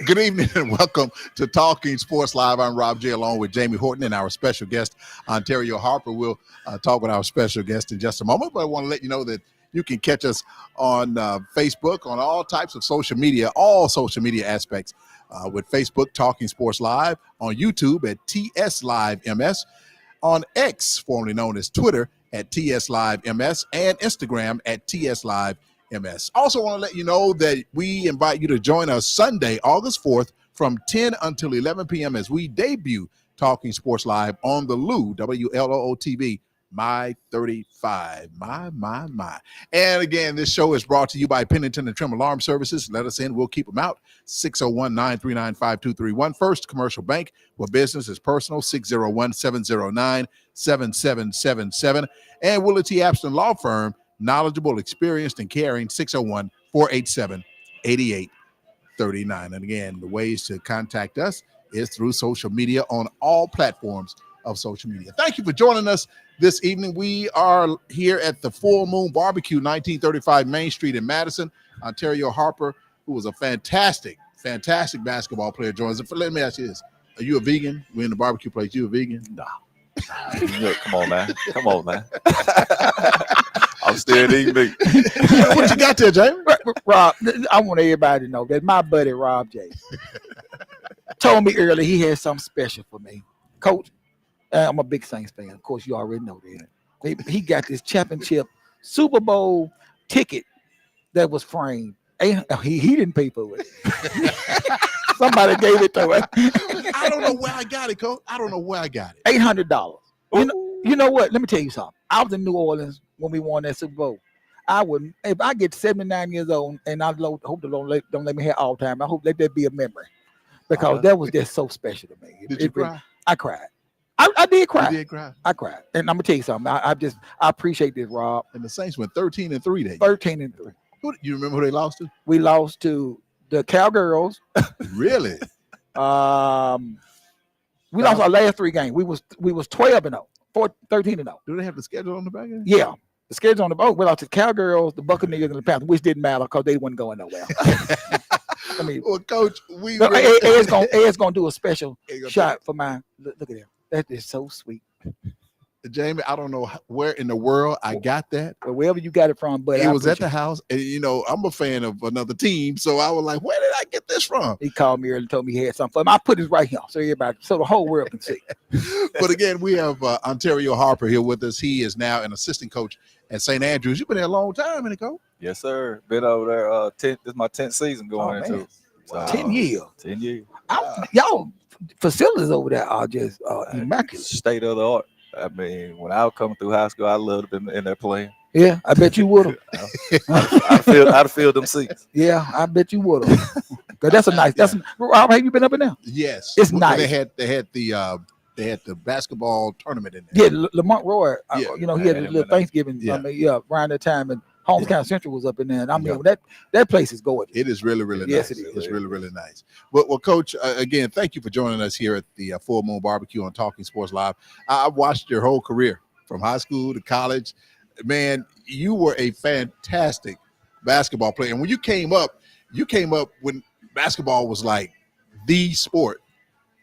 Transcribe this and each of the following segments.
Good evening and welcome to Talking Sports Live. I'm Rob J. along with Jamie Horton and our special guest, Ontario Harper. We'll talk with our special guest in just a moment, but I want to let you know that you can catch us on Facebook, on all types of social media, all social media aspects, with Facebook, Talking Sports Live, on YouTube at TS Live MS, on X, formerly known as Twitter, at TS Live MS, and Instagram at TS Live MS. Also want to let you know that we invite you to join us Sunday, August 4th from 10 until 11 p.m. as we debut Talking Sports Live on the Lou, WLOO TV, My 35. My. And again, this show is brought to you by Pennington and Trim Alarm Services. Let us in. We'll keep them out. 601-939-5231. First Commercial Bank, where business is personal. 601-709-7777. And Willie T. Abston Law Firm, knowledgeable, experienced, and caring. 601-487-8839. And again, the ways to contact us is through social media on all platforms of social media. Thank you for joining us this evening. We are here at the Full Moon Barbecue, 1935 Main Street in Madison. Ontario Harper, who was a fantastic basketball player, joins us. Let me ask you this. Are you a vegan? We're in the barbecue place. You a vegan? No. Come on, man. I'm still eating meat. What you got there, Jamie? Rob, I want everybody to know that my buddy Rob J told me earlier he had something special for me. Coach, I'm a big Saints fan. Of course, you already know that. He got this championship Super Bowl ticket that was framed. He didn't pay for it. Somebody gave it to him. I don't know where I got it, Coach. I don't know where I got it. $800. You know what? Let me tell you something. I was in New Orleans when we won that Super Bowl. I wouldn't, if I get 79 years old, and I hope the Lord don't let me have all time. I hope let that be a memory, because that was just so special to me. Did you cry? I cried. I did cry. You did cry. I cried, and I'm gonna tell you something. I appreciate this, Rob. And the Saints went 13-3 that year. 13-3. Who, you remember who they lost to? We lost to the Cowgirls. Really? We lost our last 3 games. We was 12-0, 13-0. Do they have the schedule on the back end? Yeah. The schedule on the boat. We lost to the Cowgirls, the Buccaneers, and the Panthers, which didn't matter because they wasn't going nowhere. I mean, well, Coach, Ed's gonna do a special shot for my look at him. That is so sweet. Jamie, I don't know where in the world I got that. Well, wherever you got it from, but it was at the house. And, I'm a fan of another team, so I was like, where did I get this from? He called me earlier and told me he had something for him. I put it right here so the whole world can see. But again, we have Ontario Harper here with us. He is now an assistant coach at St. Andrews. You've been there a long time, ain't it, Coach? Yes, sir. Been over there. This is my 10th season going into. So, 10 years. 10 years. facilities over there are just immaculate. State of the art. I mean, when I was coming through high school, I loved them in there playing. Yeah, I bet you would have. I'd feel them seats. Yeah, I bet you would have. Cause that's a nice. That's Rob. Have you been up in there? Yes, It's Well, nice. They had the basketball tournament in there. Yeah, Lamont Roy. Yeah. You know, he I had a didn't little win that. Thanksgiving. Yeah. I mean, around that time, and Holmes County Central was up in there. And I mean, Yeah. that place is gorgeous. It is really, really Yes, nice. it is. It's really, really nice. Well, Coach, again, thank you for joining us here at the Full Moon Barbecue on Talking Sports Live. I watched your whole career from high school to college. Man, you were a fantastic basketball player. And when you came up when basketball was like the sport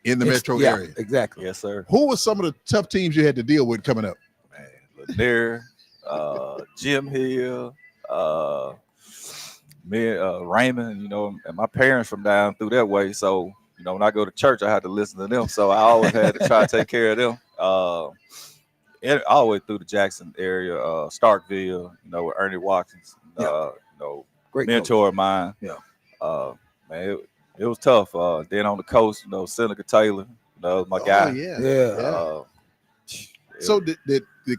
in the metro Yeah, area. exactly. Yes, sir. Who were some of the tough teams you had to deal with coming up? Man, Lanier, Jim Hill, Raymond, you know, and my parents from down through that way. So, you know, when I go to church, I had to listen to them. So I always had to try to take care of them. All the way through the Jackson area, Starkville, you know, with Ernie Watkins, you know, Great mentor of mine. Yeah. Man, it was tough. Then on the coast, you know, Seneca Taylor, you know, my guy. Oh, yeah. Yeah. So did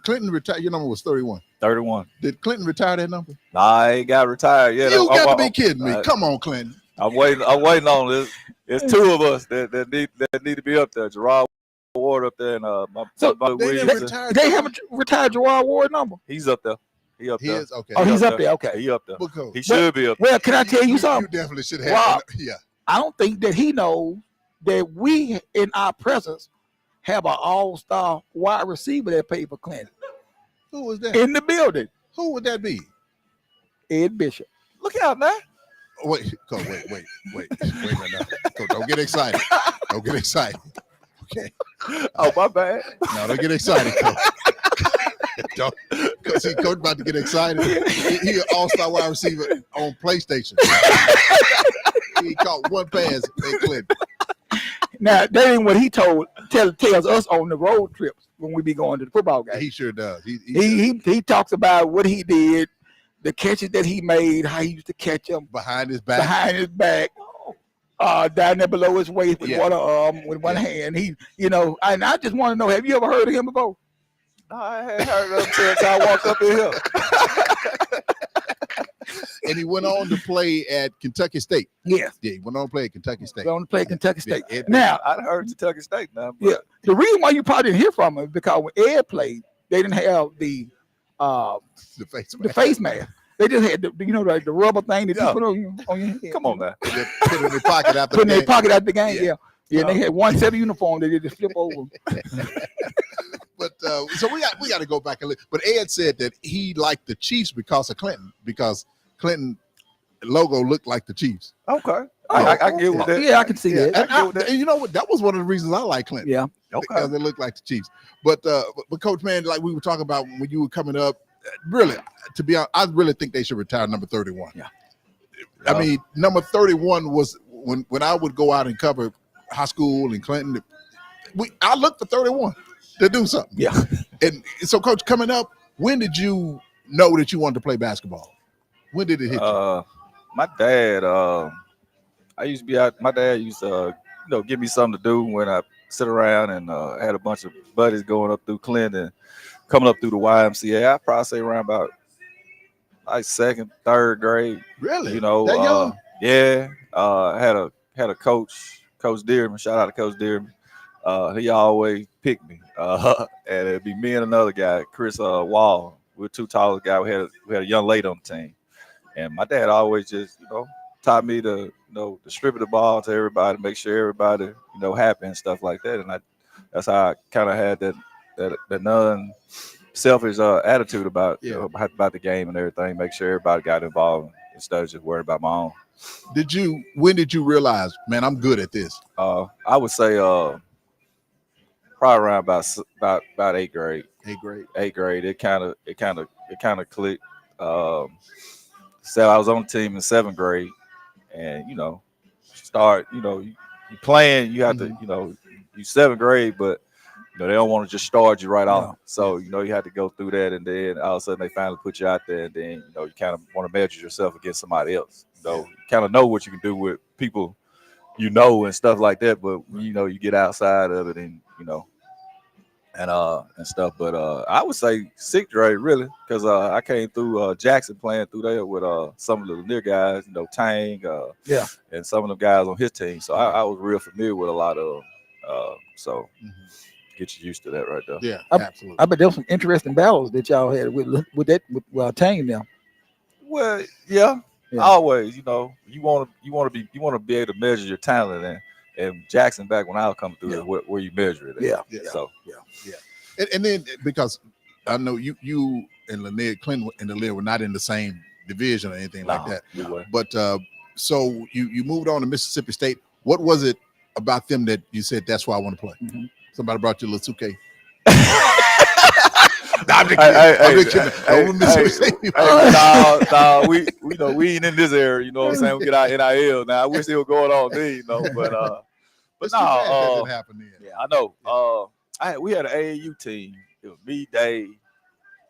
Clinton retire? Your number was 31. 31. Did Clinton retire that number? Nah, I ain't got retired yet. You got to be kidding me. I- Come on, Clinton. I'm waiting on this. It's two of us that need to be up there. Gerard Ward up there and my So brother They didn't Williams. retire. They haven't retired Gerard Ward number. He's up there. He up He there. is okay. Oh, he's up there. Okay. He up there. But Coach, He should be up there. Well, can I tell you You something? definitely should have. Rob. Yeah. I don't think that he knows that we, in our presence, have an all-star wide receiver that played for Clinton Who was that? in the building. Who would that be? Ed Bishop. Look out, man. Oh, wait, Coach, wait a minute. Now. Coach, don't get excited. Don't get excited. Okay. Oh, my bad. No, don't get excited, Coach. Don't, because he Coach about to get excited. He an all-star wide receiver on PlayStation. He caught one pass at Clinton. Now, that ain't what he tells us on the road trips when we be going to the football game. He sure does. He talks about what he did, the catches that he made, how he used to catch them behind his back. behind his back, down there below his waist with one arm, with one hand. He, you know, and I just want to know, have you ever heard of him before? No, I hadn't heard of him since I walked up in here. And he went on to play at Kentucky State. Yes. Yeah, he went on to play at Kentucky State. Going to play at Kentucky State. Ed- Now, I'd heard Kentucky State now. But yeah, the reason why you probably didn't hear from him is because when Ed played, they didn't have the the face mask. They just had the rubber thing that Yeah. you put on your head. Come on, man. They put it in their pocket after Put in the their game. pocket out the game. Yeah. Yeah. And they had one set of uniform they did just flip over. But so we got to go back and look. But Ed said that he liked the Chiefs because of Clinton, because Clinton logo looked like the Chiefs. Okay. I get with that. Yeah, I can see that. And you know what? That was one of the reasons I like Clinton. Yeah. Because they look like the Chiefs. But Coach, man, like we were talking about when you were coming up, really, to be honest, I really think they should retire number 31. Yeah. I mean, number 31 was when I would go out and cover high school in Clinton. I looked for 31 to do something. Yeah. And so, Coach, coming up, when did you know that you wanted to play basketball? When did it hit you? My dad, I used to be out. My dad used to, give me something to do when I sit around and had a bunch of buddies going up through Clinton, coming up through the YMCA. I'd probably say around about like second, third grade. Really? That young? Yeah. I had a coach, Coach Dearman. Shout out to Coach Dearman. He always picked me, and it'd be me and another guy, Chris Wall. We were two tallest guys. We had a young lady on the team, and my dad always just taught me to distribute the ball to everybody, make sure everybody happy and stuff like that. And that's how I kind of had that non-selfish attitude about about the game and everything. Make sure everybody got involved instead of just worrying about my own. When did you realize, man, I'm good at this? I would say probably around about eighth grade. Eighth grade. It kind of clicked. So I was on the team in seventh grade, and start you playing. You have to you seventh grade, but they don't want to just start you right off. So you had to go through that, and then all of a sudden they finally put you out there, and then you kind of want to measure yourself against somebody else. You kind of know what you can do with people and stuff like that. But you get outside of it, and and stuff. But I would say sixth grade really, because I came through Jackson playing through there with some of the near guys, Tang, Yeah. and some of the guys on his team. So I was real familiar with a lot of them. So get you used to that right there. Yeah, I absolutely. bet there was some interesting battles that y'all had with Tang now. Well, yeah. Always, you want to be able to measure your talent, and Jackson back when I was coming through, where you measure it. Yeah. So And then because I know you and Lanier Clinton and Lanier were not in the same division or anything like that. we were. But so you moved on to Mississippi State. What was it about them that you said that's why I want to play? Mhm. Somebody brought you a little suitcase. I'm just kidding. Over Mississippi State. We ain't in this area. You know what I'm saying? We get our NIL now. I wish it was going on then, but But no, that didn't happen then. Yeah. I know. We had an AAU team. It was me, Dave.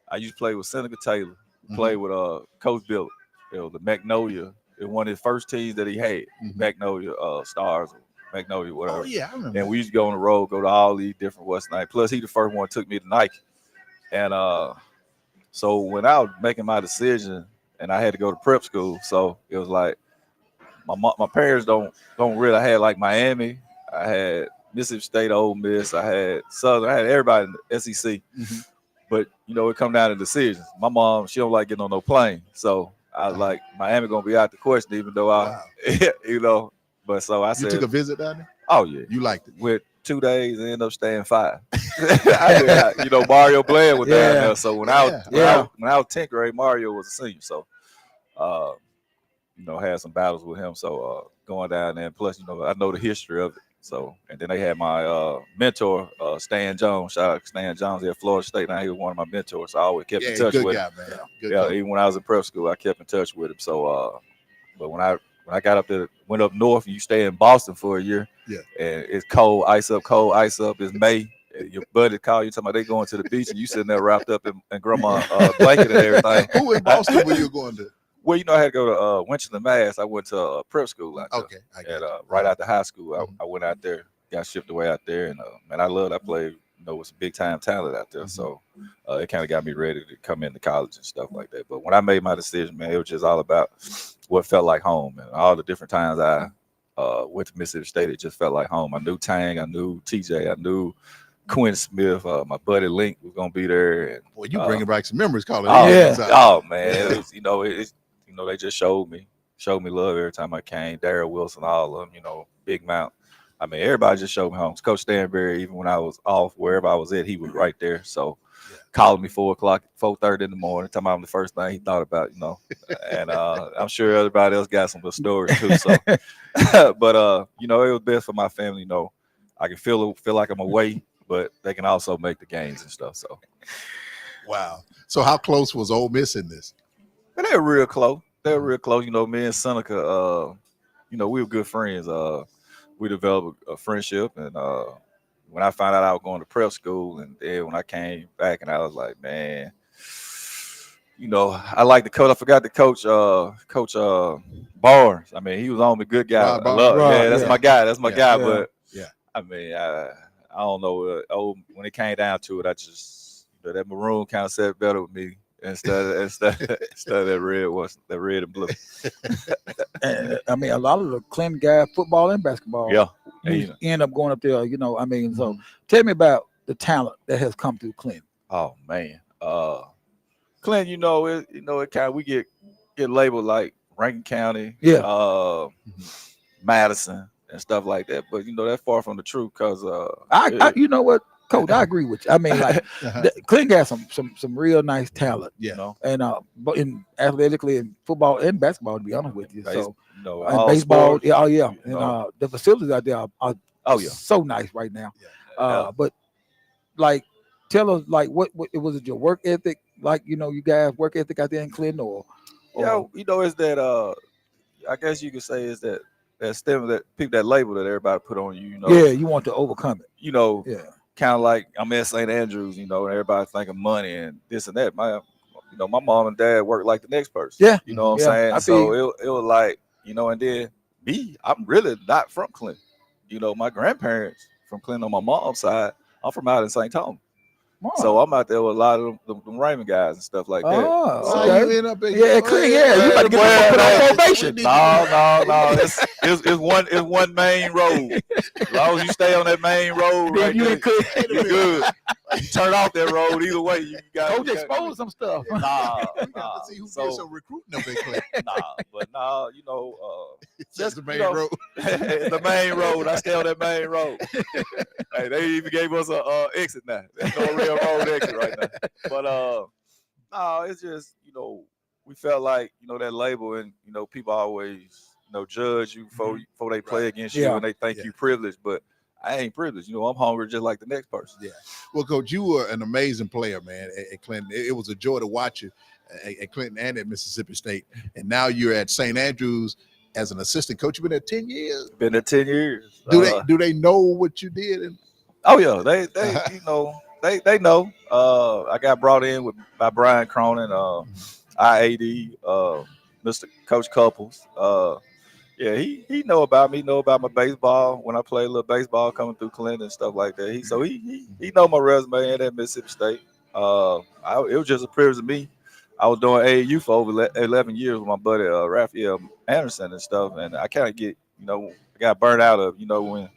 I used to play with Seneca Taylor. Played with Coach Bill. It was the Magnolia. It was one of his first teams that he had. Magnolia Stars, Magnolia, whatever. Oh yeah, I remember. And we used to go on the road, go to all these different West Night. Plus, he the first one took me to Nike. And so when I was making my decision, and I had to go to prep school, so it was like my parents don't really. I had like Miami, I had Mississippi State, Ole Miss, I had Southern, I had everybody in the SEC. But it come down to decisions. My mom, she don't like getting on no plane, so I was like, Miami gonna be out the question, even though But so I You said, took a visit down there? oh yeah, You liked it. with 2 days and ended up staying 5. Mario Bland was down there. So when I was 10th grade, Mario was a senior. So had some battles with him. So going down there, and plus, I know the history of it. So, and then they had my mentor, Stan Jones. Shout out to Stan Jones at Florida State. Now he was one of my mentors. So I always kept in touch good with guy, him. man. Good Yeah, guy. even when I was in prep school, I kept in touch with him. So, but when I got up there, went up north, you stay in Boston for a year. Yeah. And it's cold, ice up. It's May. Your buddy call you talking about they going to the beach, and you sitting there wrapped up in grandma blanket and everything. Who in Boston were you going to? Well, I had to go to Winchester, Mass. I went to prep school out there. Okay. I get And it. right after high school, I went out there, got shipped away out there, and man, I loved. I played, with some big time talent out there. So it kind of got me ready to come into college and stuff like that. But when I made my decision, man, it was just all about what felt like home, and all the different times I went to Mississippi State, it just felt like home. I knew Tang, I knew TJ, I knew Quinn Smith, my buddy Link was gonna be there. And Boy, you bringing back some memories, calling. Oh man, it's they just showed me love every time I came. Darrell Wilson, all of them, Big Mount. I mean, everybody just showed me home. Coach Stanberry, even when I was off, wherever I was at, he was right there. So calling me 4:30 in the morning, talking about the first thing he thought about, And I'm sure everybody else got some good stories too. So, but it was best for my family. I can feel like I'm away, but they can also make the games and stuff. So, wow. So how close was Ole Miss in this? but they were real close. Me and Seneca, we were good friends. We developed a friendship, and when I found out I was going to prep school, and then when I came back, and I was like, man, I like the coach. I forgot the coach, Coach Barnes. I mean, he was on me, good guy. That's my guy. That's my guy. But I mean, I don't know. When it came down to it, I just that maroon kind of sat better with me. Instead of that red and blue. I mean, a lot of the Clinton guys, football and basketball, you end up going up there. So tell me about the talent that has come through Clinton. Oh man, Clinton, it kind of we get labeled like Rankin County, Madison and stuff like that, but that's far from the truth because you know what, Coach, I agree with you. I mean, like Clinton got some real nice talent, and but in athletically in football and basketball, to be honest with you. So and baseball, sports, and the facilities out there are so nice right now. But like, tell us, like, what was it? Your work ethic, like you guys work ethic out there in Clinton, or is that I guess you could say is that stem that people that label that everybody put on you. You want to overcome it. Kind of like I'm in St. Andrews, and everybody thinking money and this and that. My mom and dad work like the next person. Yeah. You know what I'm saying? So it was like, and then me, I'm really not from Clinton. You know, my grandparents from Clinton on my mom's side. I'm from out in St. Thomas. So I'm out there with a lot of them Raymond guys and stuff like that. Oh, So okay. you end up in Yeah, Clint, yeah, you about to get put on probation. No. It's one main road. As long as you stay on that main road, right You there, ain't good. you're good. You turn off that road either way. You got Coach exposed some stuff. Nah. See who So- did some recruiting up in Clinton. Nah, you know, Just the main you know, road. the main road. I stay on that main road. Hey, they even gave us a exit now. There's no real road exit right now. But no, it's just, you know, we felt like, you know, that label, and you know, people always, you know, judge you before they play against you, Yeah. and they think you privileged, but I ain't privileged. You know, I'm hungry just like the next person. Yeah. Well, Coach, you were an amazing player, man, at Clinton. It was a joy to watch you at Clinton and at Mississippi State. And now you're at St. Andrews as an assistant coach. You've been there 10 years. Been there 10 years. Do they know what you did? Oh yeah, they you know, they know. I got brought in by Brian Cronin, IAD, Mr. Coach Couples. Yeah, he know about me, know about my baseball when I play a little baseball coming through Clinton and stuff like that. He know my resume at Mississippi State. It was just a privilege to me. I was doing AAU for over 11 years with my buddy Raphael Anderson and stuff, and I kind of get, you know, I got burnt out of, you know, when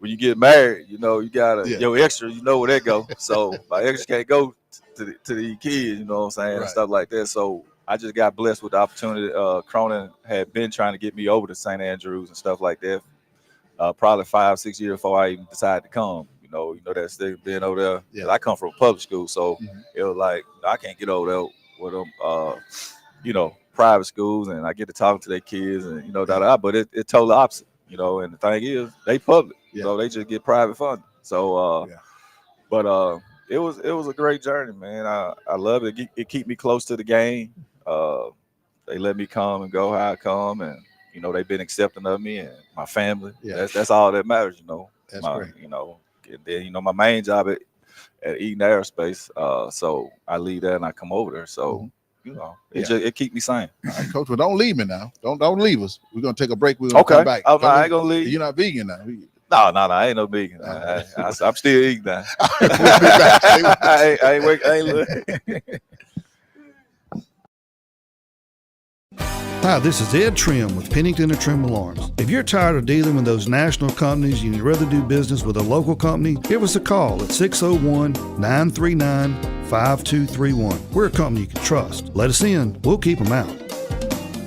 you get married, you know, you gotta your extra, you know where that go. So my extra can't go to the kids, you know what I'm saying, and stuff like that. So I just got blessed with the opportunity. Cronin had been trying to get me over to St. Andrews and stuff like that. Probably 5-6 years before I even decided to come. You know that's being over there. Yeah, I come from a public school, so it was like I can't get over there with them. You know, private schools, and I get to talk to their kids, and you know but it's totally opposite. You know, and the thing is, they public. You know, they just get private funding. So, but it was a great journey, man. I love it. It keep me close to the game. They let me come and go how I come, and you know they've been accepting of me and my family. Yeah, that's all that matters. You know, that's great. You know, and then you know my main job at Eaton Aerospace. So I leave there and I come over there. So. You know, it keep me sane. All right, Coach, well, don't leave me now. Don't leave us. We're gonna take a break. We're gonna come back. Oh, no, I ain't gonna leave. You're not vegan now. No, I ain't no vegan. I'm still eating now. We'll be back. I ain't Hi, this is Ed Trim with Pennington and Trim Alarms. If you're tired of dealing with those national companies and you'd rather do business with a local company, give us a call at 601-939-5231. We're a company you can trust. Let us in. We'll keep them out.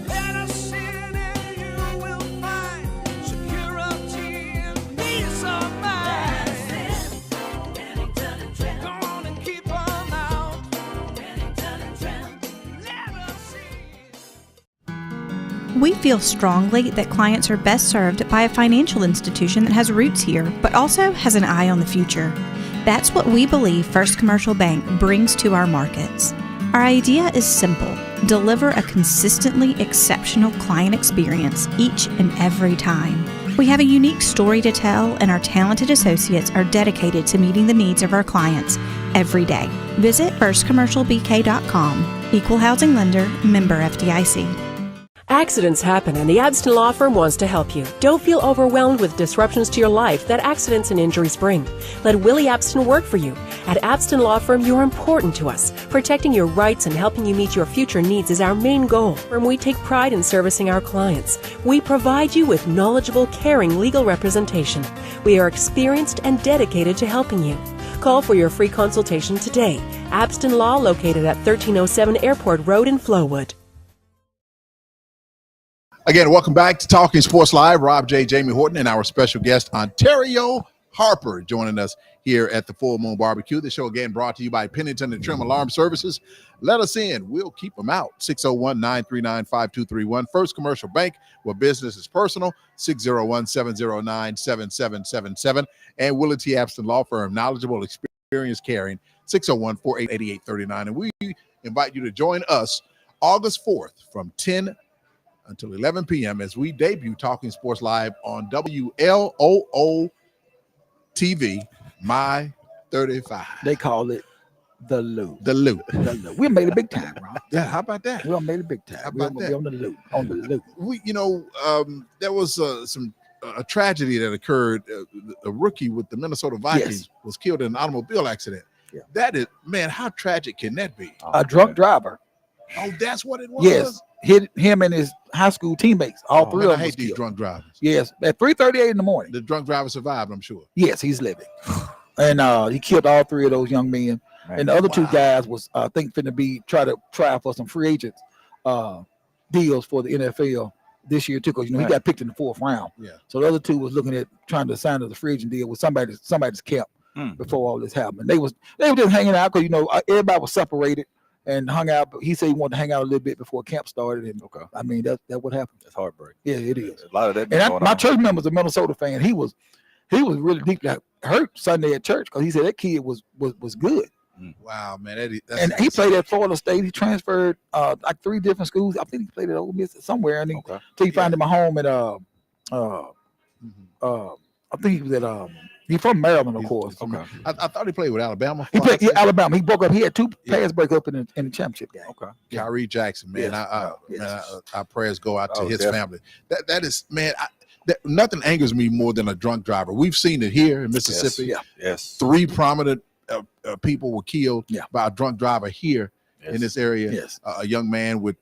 Let us in and you will find security and peace of mind. Pennington and Trim. Go on and keep them out. Pennington and Trim. Let us in. We feel strongly that clients are best served by a financial institution that has roots here, but also has an eye on the future. That's what we believe First Commercial Bank brings to our markets. Our idea is simple: deliver a consistently exceptional client experience each and every time. We have a unique story to tell, and our talented associates are dedicated to meeting the needs of our clients every day. Visit firstcommercialbk.com. Equal housing lender, member FDIC. Accidents happen, and the Abston Law Firm wants to help you. Don't feel overwhelmed with disruptions to your life that accidents and injuries bring. Let Willie Abston work for you. At Abston Law Firm, you're important to us. Protecting your rights and helping you meet your future needs is our main goal, and we take pride in servicing our clients. We provide you with knowledgeable, caring legal representation. We are experienced and dedicated to helping you. Call for your free consultation today. Abston Law, located at 1307 Airport Road in Flowood. Again, welcome back to Talking Sports Live. Rob J, Jamie Horton, and our special guest, Ontario Harper, joining us here at the Full Moon Barbecue. The show, again, brought to you by Pennington and Trim Alarm Services. Let us in. We'll keep them out. 601-939-5231. First Commercial Bank, where business is personal. 601-709-7777. And Willie T. Abston Law Firm, knowledgeable, experience, caring. 601-488-8839. And we invite you to join us August 4th from 10 until 11 p.m. as we debut Talking Sports Live on WLOO TV, My 35. They call it The Loop. The Loop. The Loop. We made it big time, Ron. Yeah, how about that? We done made it big time. How We're about gonna that? be on the Loop. On the Loop. We, there was a tragedy that occurred. A rookie with the Minnesota Vikings was killed in an automobile accident. Yeah. That is, man, how tragic can that be? A drunk driver. Oh, that's what it was. Yes. Hit him and his high school teammates. All Oh, three man, of I them. hate was these killed. drunk drivers. Yes. At 3:38 in the morning. The drunk driver survived, I'm sure. Yes, he's living. And he killed all three of those young men. Man, And the other two wow. guys was I think finna try for some free agents deals for the NFL this year too, because he Right. got picked in the 4th round. Yeah. So the other two was looking at trying to sign the free agent deal with somebody's camp before all this happened. They were just hanging out because everybody was separated and hung out. But he said he wanted to hang out a little bit before camp started. And Okay. I mean that what happened. That's heartbreaking. Yeah, it is. A lot of that been And going my on. church member's a Minnesota fan. He was really deeply hurt Sunday at church because he said that kid was good. Wow, man. That's And he played at Florida State. He transferred like 3 different schools. I think he played at Ole Miss somewhere. And Okay. till he found him a home at Mhm. I think he was at he's from Maryland, of course. Okay. I thought he played with Alabama. He played Alabama. He broke up. He had 2 pass break up in the championship game. Okay. Kyrie Jackson, man. Yes. Man, our prayers go out to Oh, his definitely. family. That is, man. Nothing angers me more than a drunk driver. We've seen it here in Mississippi. Yeah. Yes. 3 prominent people were killed Yeah. by a drunk driver here Yes. in this area. Yes. A young man with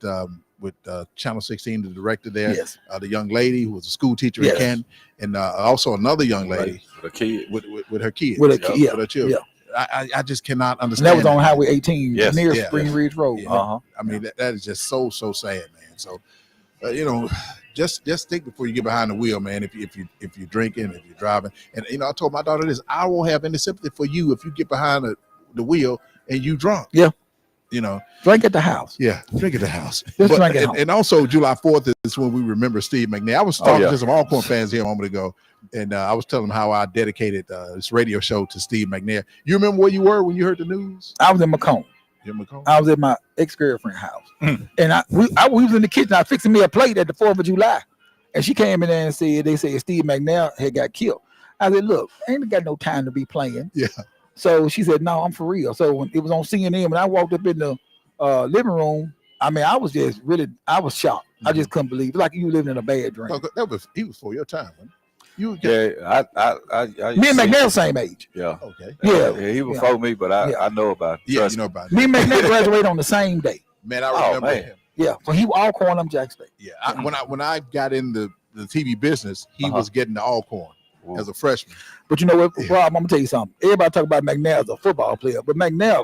Channel 16, the director there. Yes. The young lady who was a school teacher Yes. in Canton, and also another young lady With a kid. with her kids, With her with her children. I just cannot And understand. that was on Highway 18 Yes. near Yeah. Spring Ridge Road. Yeah. Uh-huh. I mean, that is just so sad, man. So, just think before you get behind the wheel, man. If you're drinking, if you're driving, and I told my daughter this, I won't have any sympathy for you if you get behind the wheel and you drunk. Yeah. Drink at the house. Yeah, drink at the house. Just But- drink at and, home. and also July 4th is when we remember Steve McNair. I was talking yeah. to some Alcorn fans here a moment ago, and I was telling them how I dedicated this radio show to Steve McNair. You remember where you were when you heard the news? I was in Macomb. Jim McComb? I was at my ex-girlfriend's house. And we was in the kitchen. I was fixing me a plate at the 4th of July. And she came in there and they said Steve McNair had got killed. I said, look, I ain't got no time to be playing. Yeah. So she said, no, I'm for real. So when it was on CNN, when I walked up in the living room, I mean, I was shocked. I just couldn't believe it. Like you living in a bad dream. He was for your time, wasn't he? Yeah. I Me and McNair same age. Yeah. Okay. Yeah. He was before me, but I know about it. Yeah, Trust you know me. about Me it. and McNair graduated on the same day. Man, I Oh, remember man. him. Yeah. So he was Alcorn, I'm Jack State. Yeah, when I got in the TV business, he Uh-huh. was getting the Alcorn Ooh. as a freshman. But you know what, Yeah. Rob, I'm gonna tell you something. Everybody talk about McNair as a football player, but McNair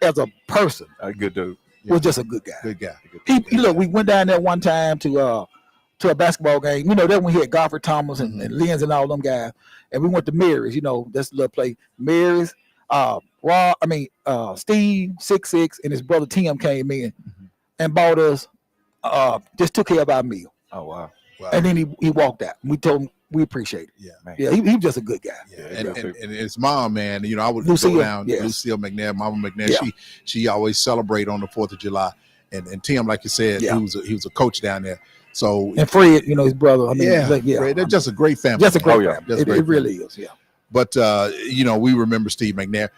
as a person A good dude. was just a good guy. Good guy. He look, we went down there one time to a basketball game. That when we had Godfrey Thomas and Lenz and all them guys, and we went to Mary's. That's a little place. Mary's, Steve 6'6" and his brother Tim came in and bought us. Just took care of our meal, Oh wow. Wow. and then he walked out. We told him we appreciate it. Yeah. Man. Yeah, he was just a good guy. Yeah, Yeah, and, good and, people. and his mom, man, I would Lucille, go down. yes. Lucille McNair, Mama McNair. Yeah. She always celebrate on the 4th of July. And Tim, like you said, Yeah. he was a coach down there. So And Fred, his brother. I mean, Fred, they're just a great family. just a great Oh, yeah. family. Just a It, great it really is. Yeah. But we remember Steve McNair.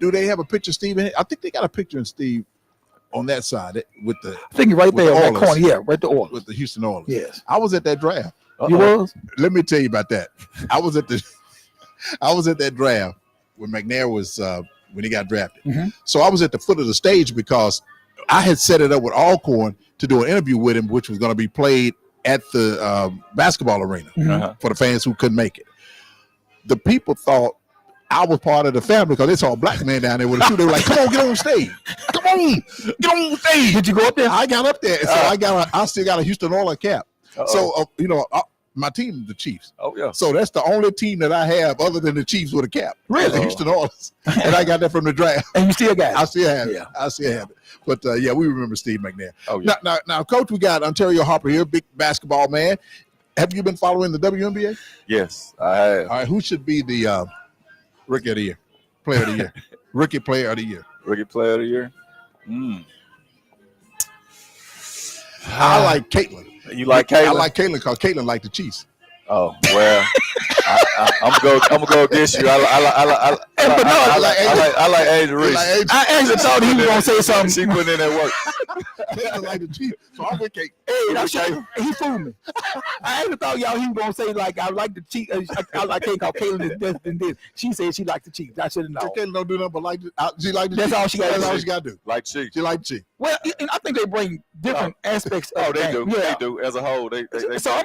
Do they have a picture of Steve? I think they got a picture of Steve on that side with the I think you're right With there the on that Oilers. corner. Yeah, right the Oilers. with the Houston Oilers. Yes. I was at that draft. You was? Let me tell you about that. I was at that draft when McNair was when he got drafted. Mhm. So I was at the foot of the stage because I had set it up with Alcorn to do an interview with him, which was going to be played at the basketball arena Uh-huh. for the fans who couldn't make it. The people thought I was part of the family because they saw a black man down there with a suit. They were like, "Come on, get on stage! Come on, get on stage!" Did you go up there? I got up there, so I still got a Houston Oilers cap. Uh-oh. So my team, the Chiefs. Oh yeah. So that's the only team that I have other than the Chiefs with a cap. Really? The Houston Oilers. And I got that from the draft. And you still got I it. still have it. Yeah. I still have it. But we remember Steve McNair. Oh yeah. Now, Coach, we got Ontario Harper here, big basketball man. Have you been following the WNBA? Yes, I have. All right, who should be the Rookie of the Year, Player of the Year, Rookie Player of the Year? Rookie Player of the Year. I like Caitlin. You like Caitlin? I like Caitlin because Caitlin like the Chiefs. Oh well, I'm gonna go against you. I like Angel Reese. I actually thought he was gonna say something. She put in that work. Caitlin like the Chiefs, so I'm with Caitlin. Hey, that's he fooled me. I actually thought y'all he was gonna say like I like the Chiefs. I can't call Caitlin this and this. She said she liked the Chiefs. I should have known. Caitlin don't do nothing but like she like the That's Chiefs. all she got. That's all she got to do. Like Chiefs. She like the Chiefs. Well, and I think they bring different aspects. Oh, of they the do. game. Yeah. They do. As a whole, they So I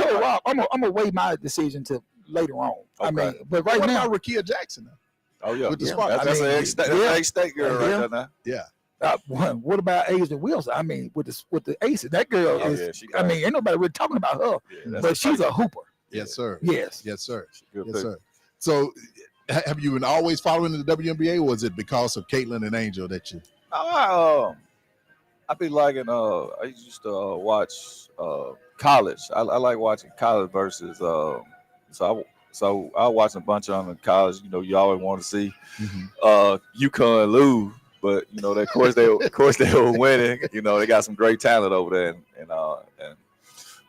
told Rob I'm gonna weigh my decision to later on. I Okay. mean, but right What now, about Rakia Jackson? Oh yeah, With the Yeah. Spartans? that's I mean, an ex-state girl right there now. Yeah. what about Asia Wilson? I mean, with the Aces, that girl Oh, is. yeah, she I got mean, ain't nobody really talking about her, Yeah, that's but she's a hooper. Yes, sir. Yes. Yes, sir. good Yes, pick. sir. So, have you been always following the WNBA, or is it because of Caitlin and Angel that you? I be liking. I used to watch college. I like watching college versus. So I watch a bunch of them in college. You know, you always want to see UConn lose, but you know, of course they were winning. You know, they got some great talent over there,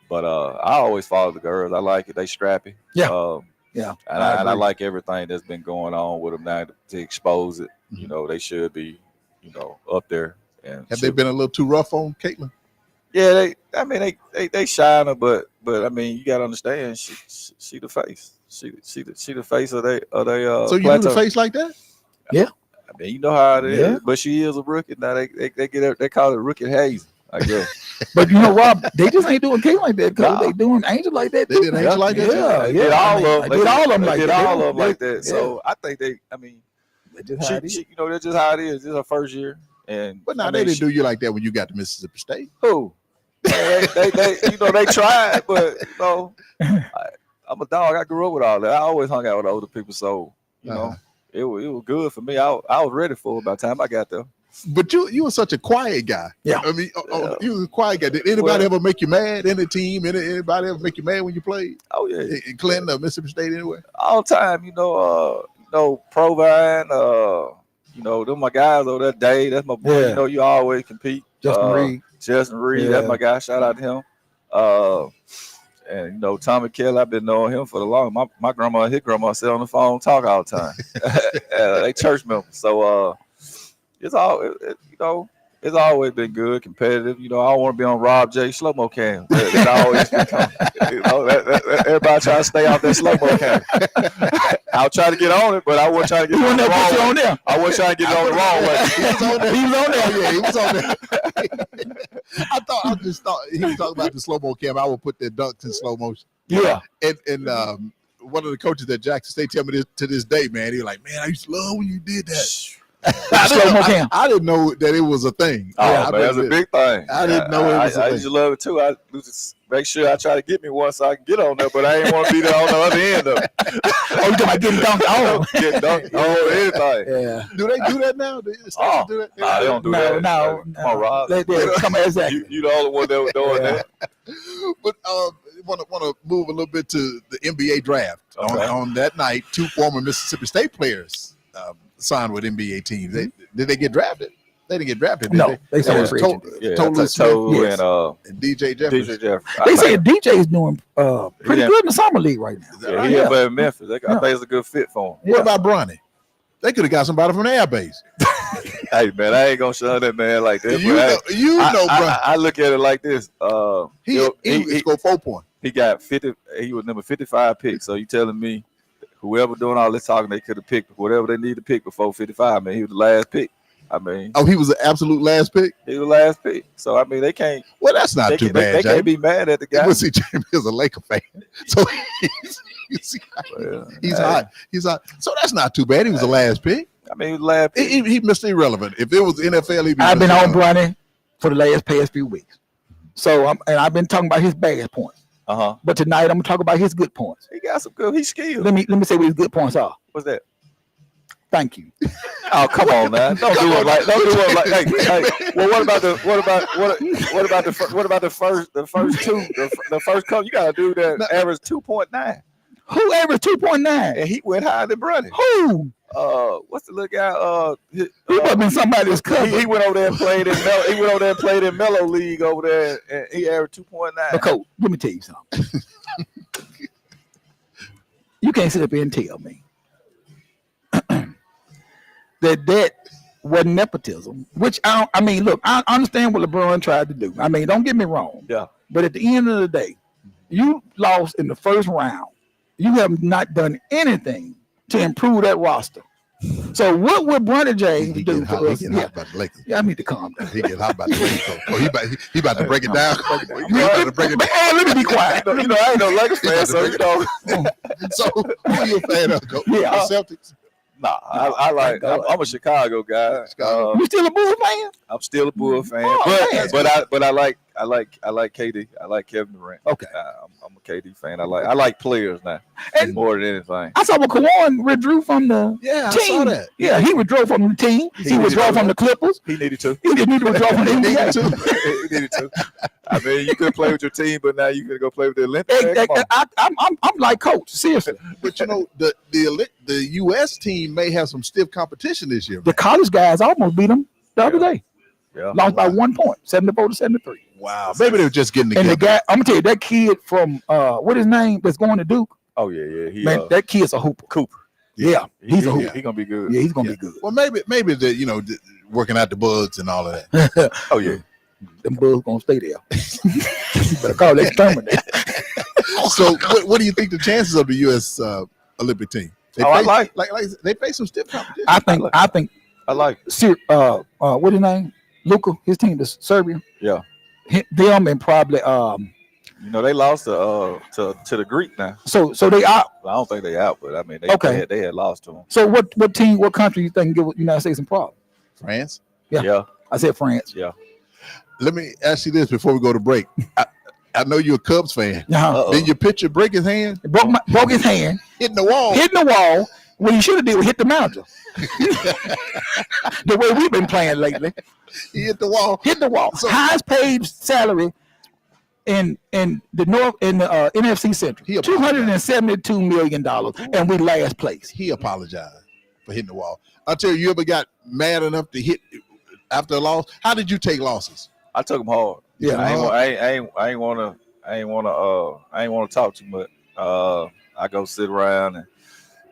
but I always follow the girls. I like it. They strappy. Yeah. And I like everything that's been going on with them now to expose it. You know, they should be, you know, up there. And Have they been a little too rough on Caitlin? Yeah, they shine her, but I mean, you gotta understand, she the face. She the face of they. So you do plateau. the face like that? I mean, you know how it is. Yeah. But she is a rookie now. They call it rookie haze, I guess. But you know, Rob, they just ain't doing Caitlin like that because Nah. they doing Angel like that. They too. did Angel like that too? Yeah, They yeah. did all of them. They did all of them They like did that. all of them like They- that. So I think I mean, That's just how it is. she, you know, that's just how it is. This is her first year, and But now I they mean, didn't do you like that when you got to Mississippi State. Who? they you know, they tried, but you know, I'm a dog. I grew up with all that. I always hung out with older people, so you know, it was good for me. I was ready for it by the time I got there. But you were such a quiet guy. Yeah. I mean, you was a quiet guy. Did anybody ever make you mad? Any team? Anybody ever make you mad when you played? Oh yeah, In Clinton or Mississippi State anywhere? all the time. You know, Provine. You know, them my guys over that day. That's my boy. Yeah. You know, you always compete. Justin Reed. Justin Reed, Yeah. that's my guy. Shout out to him. And you know, Tommy Kelly, I've been knowing him for the long. My grandma and his grandma sit on the phone, talk all the time. They church members, so it's all you know. It's always been good, competitive. You know, I don't want to be on Rob J slow mo cam. That always become, you know, everybody try to stay off that slow mo cam. I'll try to get on it, but I wasn't trying to get on the wrong way. there. I wasn't trying to get it on the wrong way. He was on there. He was on there. Yeah, he was on there. I just thought he was talking about the slow mo cam. I would put their dunks in slow motion. Yeah. And one of the coaches at Jackson State tell me this to this day, man. He was like, man, I used to love when you did that. Slow-mo cam. I didn't know that it was a thing. Oh, I man, that's a big thing. I didn't know it was a I thing. used to love it too. I just make sure I try to get me one so I can get on there, but I ain't want to be there on the other end of it. Oh, you talking about getting dunked on? Get dunked on anything. Yeah. Do they do that now? Do the State do that? Nah, they don't do that. No. Come on, Rob. Come on, exactly. You the only one that was doing Yeah. that. But want to move a little bit to the NBA draft. Okay. On that night, two former Mississippi State players signed with NBA teams. Did they get drafted? They didn't get drafted. Did No, they signed was free Tolu agents. Yeah, Smith Toe yes. and DJ Jefferson. DJ Jeffrey. They said DJ is doing pretty Yeah. good in the summer league right now. Is that Yeah, right? he Yeah. up there in Memphis. I think it's a good fit for him. What about Bronny? They could have got somebody from the air base. Hey man, I ain't gonna shun that man like that. You but know, Bronny. I look at it like this. He scored 4 points. He got 50. He was number 55 pick. So you telling me, whoever doing all this talking, they could have picked whatever they need to pick before 55. Man, he was the last pick. I mean, Oh, he was the absolute last pick. he was the last pick. So I mean, they can't. Well, that's not They too can't, bad, they Jamie. can't be mad at the guy. Well, see, Jamie is a Laker fan, so Well, he's hey, hot. He's hot. So that's not too bad. He was the last pick. I mean, he was the last pick. He Mr. Irrelevant. If it was NFL, he'd be. I've been Mr. on Irrelevant. Bronny for the past few weeks. So I've been talking about his bad points. But tonight I'm gonna talk about his good points. He got some good. He's skilled. Let me say what his good points are. What's that? Thank you. Oh, come on, man! Don't do it like. Well, what about the first couple? You got a dude that averaged 2.9, Who averaged 2.9? and he went higher than Bronny. Who? What's the little guy? He must have been somebody's cousin. He went over there and played in Mellow League over there, and he averaged 2.9. But Coach, let me tell you something. you can't sit up here and tell me that wasn't nepotism. Which I mean, look, I understand what LeBron tried to do. I mean, don't get me wrong. Yeah. But at the end of the day, you lost in the first round. You have not done anything to improve that roster. So what would Bronny James He do get hot, for us? he get hot about the Lakers. Yeah, I need to calm down. He get hot about the Lakers. Oh, he about to break it down. He about to break it down. Hey, let me be quiet. I ain't no Lakers fan, so So who are you a fan of? Coach? Yeah. The Celtics. Nah, I like. I'm a Chicago guy. Chicago. You still a Bulls fan? I'm still a Bull fan, Oh, man. but I like KD. I like Kevin Durant. Okay. I'm a KD fan. I like players now And- more than anything. I saw when Kawhi withdrew from the Yeah, I team. saw that. Yeah, he withdrew from the team. He withdrew from the Clippers. He needed to. He didn't need to withdraw from the he NBA. needed to. I mean, you could play with your team, but now you could go play with the Olympics. I'm like, Coach, seriously. But you know, the U.S. team may have some stiff competition this year. The college guys almost beat them the other day. Yeah. Lost by 1 point, 74 to 73. Wow, maybe they were just getting And together. the guy, I'm gonna tell you, that kid from what his name that's going to Duke, Oh yeah. He man, that kid's a hooper. Cooper. Yeah, he's a hooper. He gonna be good. Yeah, he's gonna Yeah. be good. Well, maybe the working out the bugs and all of that. Oh yeah. Them Bulls gonna stay there. You better call that exterminate. So, what do you think the chances of the U.S. Olympic team? They I face, like- they face some stiff competition. I think I like. what his name? Luka, his team is Serbia. Yeah. Them and probably You know, they lost to the Greek now. so they out. I don't think they out, but I mean, Okay. they had lost to them. So what country you think give United States some problems? France. Yeah. I said France. Yeah. Let me ask you this before we go to break. I know you're a Cubs fan. Uh-huh. Then your pitcher break his hand, Broke his hand, hitting the wall. hitting the wall. What he should have did was hit the manager. The way we've been playing lately. He hit the wall. Hit the wall. So- Highest paid salary in the NFC Central. He apologized. $272 million, and we last place. He apologized for hitting the wall. I'll tell you, you ever got mad enough to hit after a loss? How did you take losses? I took them hard. Yeah. I ain't want to talk too much. I go sit around and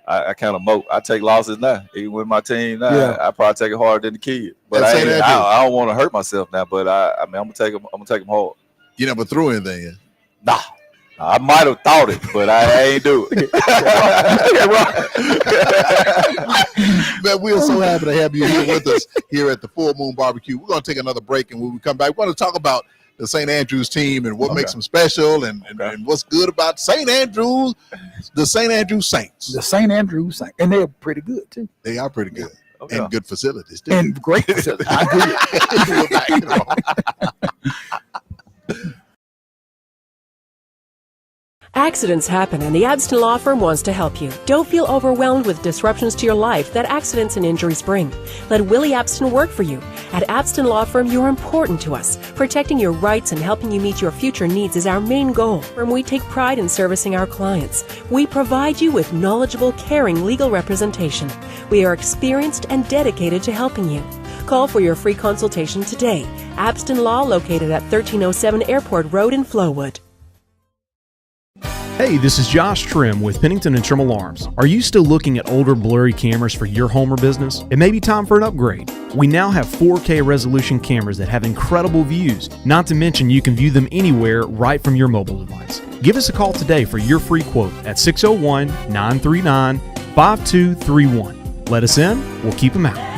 I kind of mope. I take losses now, even with my team now. Yeah. I probably take it harder than the kid, but That's it, I don't want to hurt myself now. But I mean, I'm gonna take them hard. You never threw anything in. Nah, I might have thought it, but I ain't do it. Man, we're so happy to have you here with us here at the Full Moon Barbecue. We're going to take another break, and when we come back, we're going to talk about the St. Andrews team and what makes them special and what's good about St. Andrews, the St. Andrews Saints. The St. Andrews Saints, and they're pretty good too, They are pretty good Okay. and good facilities, too. and great facilities. I agree. Accidents happen, and the Abston Law Firm wants to help you. Don't feel overwhelmed with disruptions to your life that accidents and injuries bring. Let Willie Abston work for you. At Abston Law Firm, you're important to us. Protecting your rights and helping you meet your future needs is our main goal. And we take pride in servicing our clients. We provide you with knowledgeable, caring legal representation. We are experienced and dedicated to helping you. Call for your free consultation today. Abston Law, located at 1307 Airport Road in Flowood. Hey, this is Josh Trim with Pennington and Trim Alarms. Are you still looking at older blurry cameras for your home or business? It may be time for an upgrade. We now have 4K resolution cameras that have incredible views. Not to mention you can view them anywhere right from your mobile device. Give us a call today for your free quote at 601-939-5231. Let us in, we'll keep them out.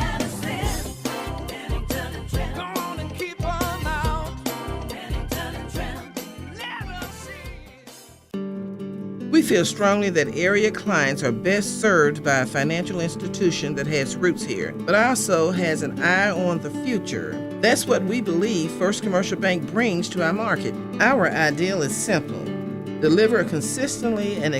We feel strongly that area clients are best served by a financial institution that has roots here, but also has an eye on the future. That's what we believe First Commercial Bank brings to our market. Our ideal is simple: deliver consistently and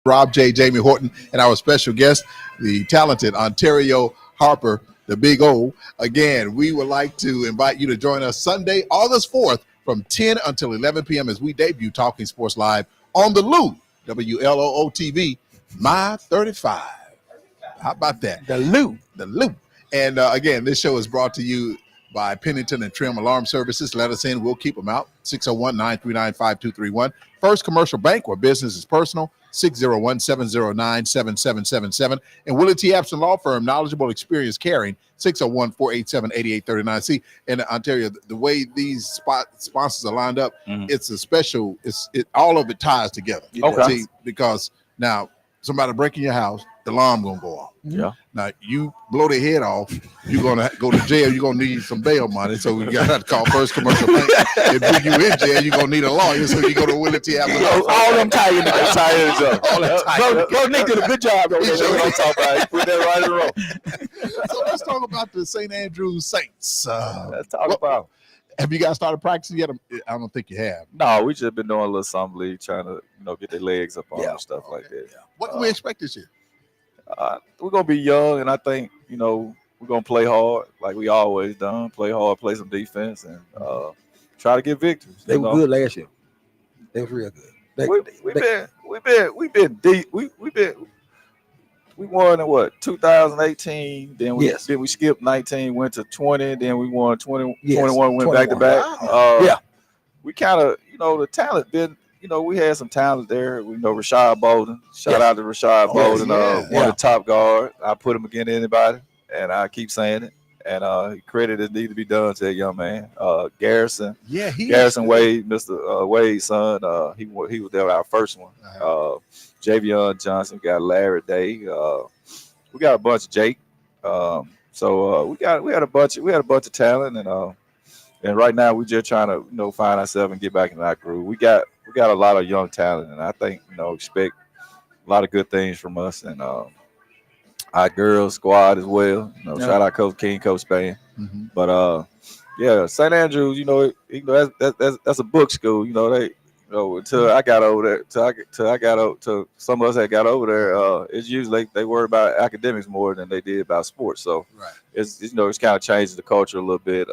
Rob J. Jamie Horton, and our special guest, the talented Ontario Harper, the Big O. Again, we would like to invite you to join us Sunday, August 4th, from 10 until 11 p.m. as we debut Talking Sports Live on the Lou, WLOO TV, My 35. How about that? The Lou. The Lou. And again, this show is brought to you by Pennington and Trim Alarm Services. Let us in, we'll keep them out. 601-939-5231. First Commercial Bank, where business is personal, 601-709-7777. And Willie T. Abson Law Firm, knowledgeable, experience, caring, 601-487-8839. See, in Ontario, the way these sponsors are lined up, it's a special, all of it ties together. Okay. See, because now somebody breaking your house, the alarm gonna go off. Yeah. Now you blow their head off, you're gonna go to jail. You're gonna need some bail money, so we got to call First Commercial Bank. If you in jail, you're gonna need a lawyer. So you go to Willie T. Abson. All them tired. All them tired. Bro, Nick did a good job. Over there. That's what I'm talking about. Put that right in the row. So let's talk about the St. Andrews Saints. Let's talk about. Have you guys started practicing yet? I don't think you have. No, we just been doing a little summer league, trying to get their legs up on and stuff like that. What can we expect this year? We're gonna be young, and I think we're gonna play hard like we always done. Play hard, play some defense, and try to get victories. They were good last year. They were real good. We've been deep. We won in 2018. Then we skipped 19, went to 20. Then we won 20, 21, went back to back. Yeah. We kind of the talent been. We had some talent there. We know Rashad Bolden. Shout out to Rashad Bolden, one of the top guards. I put him against anybody, and I keep saying it. And credit is need to be done to that young man, Garrison. Yeah, Garrison Wade, Mr. Wade's son. He was there our first one. Javion Johnson. We got Larry Day. We got a bunch of Jake. So we had a bunch of talent, and right now we're just trying to find ourselves and get back in our groove. We got a lot of young talent, and I think expect a lot of good things from us, and our girls squad as well. Shout out Coach King, Coach Spain. But St. Andrews, that's a book school. Until I got over there, till some of us had got over there, it's usually they worry about academics more than they did about sports. So it's kind of changed the culture a little bit,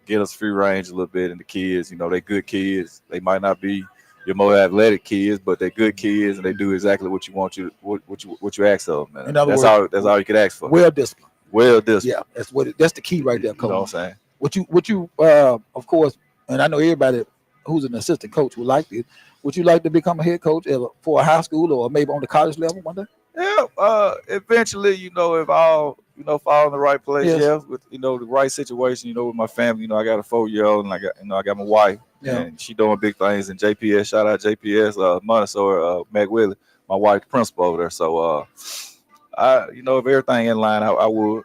get us free range a little bit, and the kids, they good kids. They might not be your more athletic kids, but they're good kids, and they do exactly what you want what you ask of them. Man. That's all you could ask for. Well disciplined. Yeah, that's the key right there, coach. You know what I'm saying? What you of course, and I know everybody who's an assistant coach would like this. Would you like to become a head coach for a high school or maybe on the college level one day? Yeah, eventually, if I'll fall in the right place, with the right situation, with my family. I got a 4-year-old, and I got my wife, and she doing big things in JPS. Shout out JPS, Montessori, McWillie, my wife, the principal over there. So, if everything in line, I would.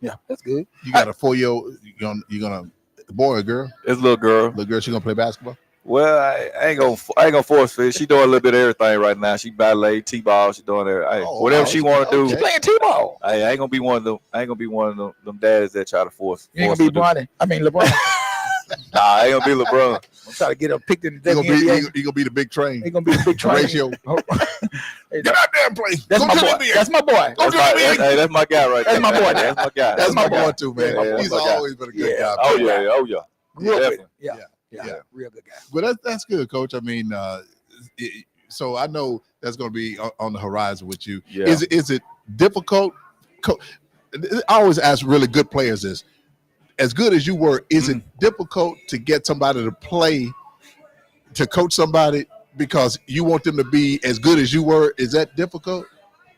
Yeah, that's good. You got a 4-year-old. You're gonna boy or girl? It's a little girl. Little girl. She gonna play basketball? Well, I ain't gonna force fit. She doing a little bit of everything right now. She ballet, t-ball. She doing there. Whatever she want to do. She playing t-ball. I ain't gonna be one of them. I ain't gonna be one of them dads that try to force. You ain't gonna be Bronny. I mean LeBron. Nah, I ain't gonna be LeBron. I'm trying to get her picked in the He gonna be the big train. He gonna be the big train. Ratio. Get out there and play. That's my boy. That's my boy. That's my guy right there. That's my boy. That's my guy. That's my boy too, man. Yeah, He's always been a good guy. Oh yeah. Real Yeah. Real good guy. But that's good, Coach. I mean, so I know that's going to be on the horizon with you. Yeah. Is it difficult? I always ask really good players this. As good as you were, is it difficult to get somebody to coach somebody because you want them to be as good as you were? Is that difficult?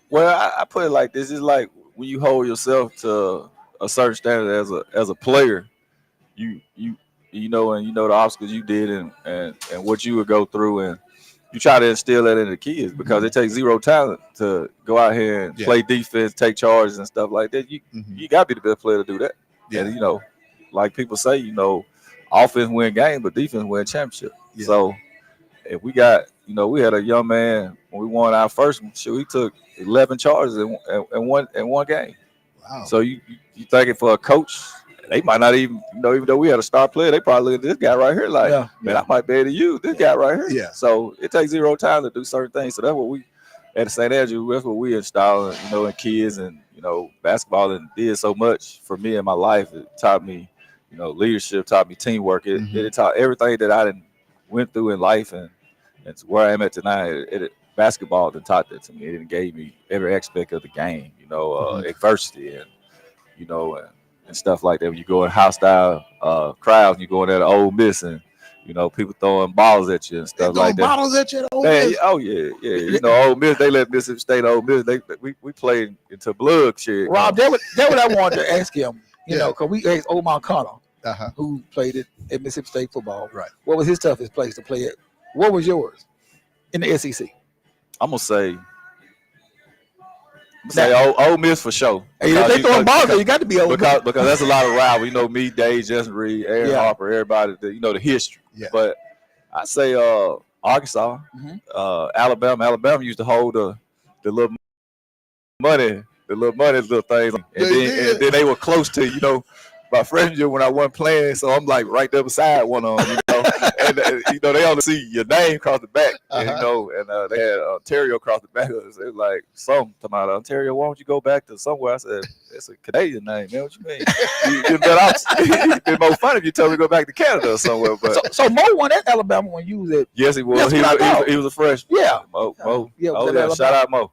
Well, I put it like this. It's like when you hold yourself to a certain standard as a player, you the obstacles you did and what you would go through, and you try to instill that in the kids because it takes zero talent to go out here and play defense, take charges and stuff like that. You got to be the best player to do that. Yeah. And, like people say, offense win game, but defense win championship. Yeah. So if we got, we had a young man when we won our first one, he took 11 charges in one game. Wow. So you thinking for a coach, they might not even, even though we had a star player, they probably look at this guy right here like, man, I might be able to use this guy right here. Yeah. So it takes zero time to do certain things. So that's what we at St. Andrews, that's what we install, in kids, and basketball, and did so much for me in my life. It taught me, leadership, taught me teamwork. It taught everything that I went through in life, and to where I am at tonight. Basketball that taught that to me. It gave me every aspect of the game, adversity and and stuff like that. When you go in hostile crowds, you go in there to Ole Miss, and You know, people throwing balls at you and They stuff throwing like that. bottles at you at Ole Man, Miss? oh yeah. You know, Ole Miss, they let Mississippi State, Ole Miss, we played into bloodshed. Rob, that what I wanted to ask him. You Yeah. know, because we asked Omar Connor, Uh-huh. who played at Mississippi State football. Right. What was his toughest place to play at? What was yours in the SEC? I'm gonna say Ole Miss for sure. Hey, if they throwing balls, you got to be Ole Miss. Because that's a lot of rival. You know, me, Dave, Justin Reed, Aaron Yeah. Harper, everybody. The history. Yeah. But I say Arkansas, Mhm. Alabama. Alabama used to hold the little money, little things, and then they were close to, you know, my freshman year when I wasn't playing. So I'm like right there beside one of them, you know, and you know they only see your name across the back, and, you know, and they had Ontario across the back. It was like some talking about Ontario. Why don't you go back to somewhere? I said it's a Canadian name, man. What you mean? It'd been more fun if you told me to go back to Canada or somewhere. But So Mo won at Alabama when you was at. yes, he was. That's what I thought. He was a freshman. Yeah. Mo. Yeah, Oh was yeah. at Shout out Mo.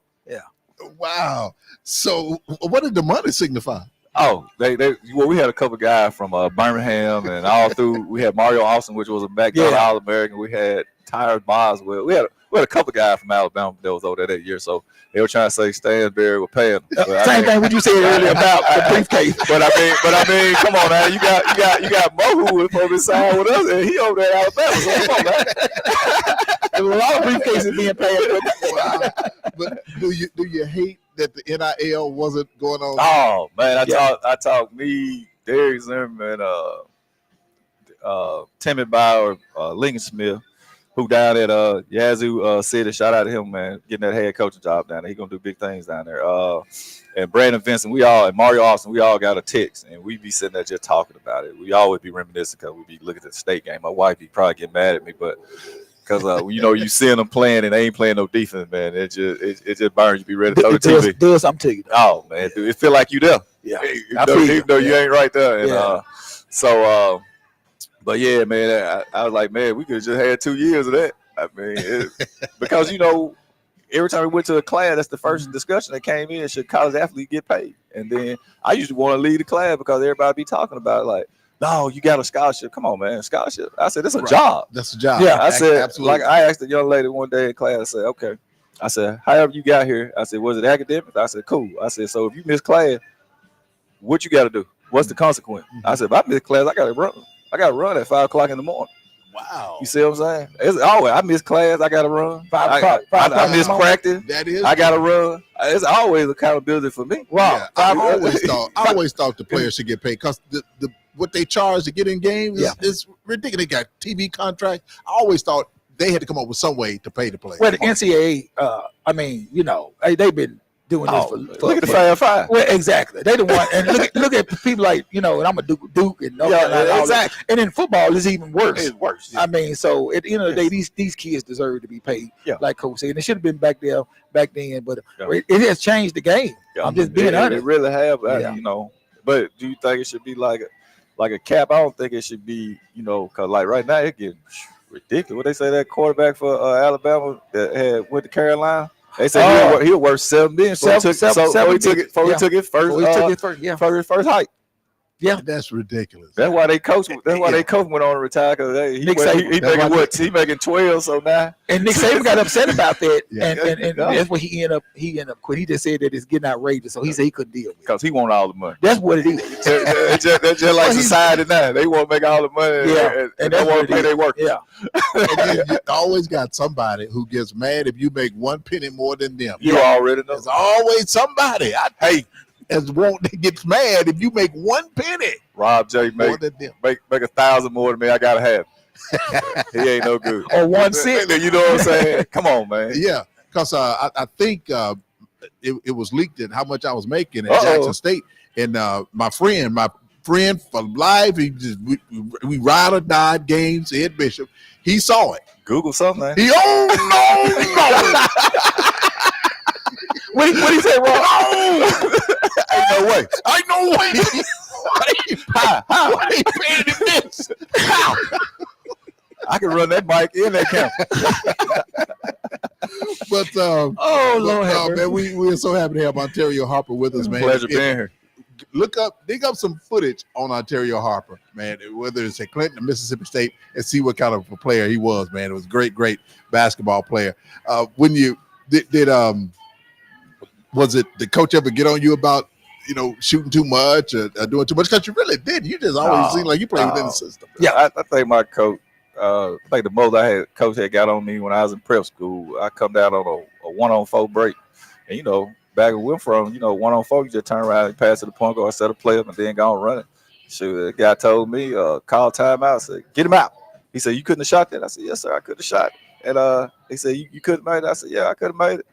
Wow. So what did the money signify? Oh, well, we had a couple guys from Birmingham and all through. We had Mario Austin, which was a backyard Yeah. All-American. We had Tyrus Boswell. We had a couple guys from Alabama that was over there that year. So they were trying to say Stansberry were paying them. But Same thing what you said earlier about the briefcase. But I mean, come on, man. You got Mo who was on this side with us, and he over there in Alabama. So come on, man. There was a lot of briefcases being paid. Wow. But do you hate that the NIL wasn't going on? Oh man, Yeah. I talked me, Derek Zimmerman, Timmy Bauer, Lincoln Smith, who down at Yazoo City. Shout out to him, man, getting that head coaching job down there. He gonna do big things down there. And Brandon Vincent, and Mario Austin, we all got a text, and we be sitting there just talking about it. We always be reminiscing because we be looking at the state game. My wife be probably get mad at me, but because you know, you seeing them playing and they ain't playing no defense, man. It just burns. You be ready to throw the TV. Does something to you. Oh man, dude, it feel like you there. Yeah. Even though you ain't right there. And Yeah. but yeah, man, I was like, man, we could have just had 2 years of that. I mean, because you know, every time we went to a class, that's the first discussion that came in. Should college athletes get paid? And then I usually want to lead the class because everybody be talking about it, like, no, you got a scholarship. Come on, man, scholarship. I said, it's a job. That's a job. Yeah, I said, absolutely. like, I asked a young lady one day in class. I said, okay. I said, however you got here. I said, was it academic? I said, cool. I said, so if you miss class, what you got to do? What's the consequence? I said, if I miss class, I got to run. I got to run at 5 o'clock in the morning. Wow. You see what I'm saying? It's always, I miss class, I got to run. 5 o'clock. I miss practice, That is. I got to run. It's always accountability for me. Yeah, I always thought the players should get paid because the what they charge to get in games is ridiculous. They got TV contracts. I always thought they had to come up with some way to pay the players. Well, the NCAA, I mean, you know, they've been doing this for Look at the Fab Five. Well, exactly. They the one, and look at people like, you know, and I'm a Duke and all that. exactly. And in football, it's even worse. It's worse. I mean, so at the end of the day, these kids deserve to be paid, like Coach said. And it should have been back then, but it has changed the game. I'm just being honest. It really have, Yeah. you know. But do you think it should be like a cap? I don't think it should be, you know, because like right now it's getting ridiculous. What they say that quarterback for Alabama that went to Carolina? They said he was worth $7 million. So he took it first. His first hike. Yeah, that's ridiculous. That's why they coach. That's why they coach went on to retire because he making 12. So now and Nick Saban got upset about that, Yeah. and that's what he ended up quit. He just said that it's getting outrageous, so he said he couldn't deal with it. because he want all the money. That's what it is. That's just like society now. They want to make all the money. Yeah. and they want to pay their workers. Yeah, And then you always got somebody who gets mad if you make 1 penny more than them. You already know. There's always somebody I hate that gets mad if you make 1 penny Rob J more make than them. 1,000 more than me. I gotta have it. He ain't no good. or 1 cent. You know what I'm saying? Come on, man. Yeah, because I think it was leaked at how much I was making at Jackson State, and my friend for life, we ride or die games. Ed Bishop, he saw it. Google something. Man. He no. What he say, Rob? Ain't no way. Ain't no way. How? He paying him this. How? I can run that bike in that camp. But Oh Lord, man, we are so happy to have Ontario Harper with us, man. Pleasure being here. dig up some footage on Ontario Harper, man, whether it's at Clinton or Mississippi State, and see what kind of a player he was, man. It was a great basketball player. When you did was it the coach ever get on you about, shooting too much or doing too much? Because you really didn't. You just always seemed like you played within the system. Yeah, I think my coach, I think the most coach had got on me when I was in prep school. I come down on a 1-on-4 break. And, back where we're from, 1-on-4, you just turn around and pass to the point guard, set a play up, and then go and run it. Shoot, the guy told me, call timeout, said, get him out. He said, you couldn't have shot that? I said, yes, sir, I could have shot it. And he said, you couldn't have made it? I said, yeah, I could have made it.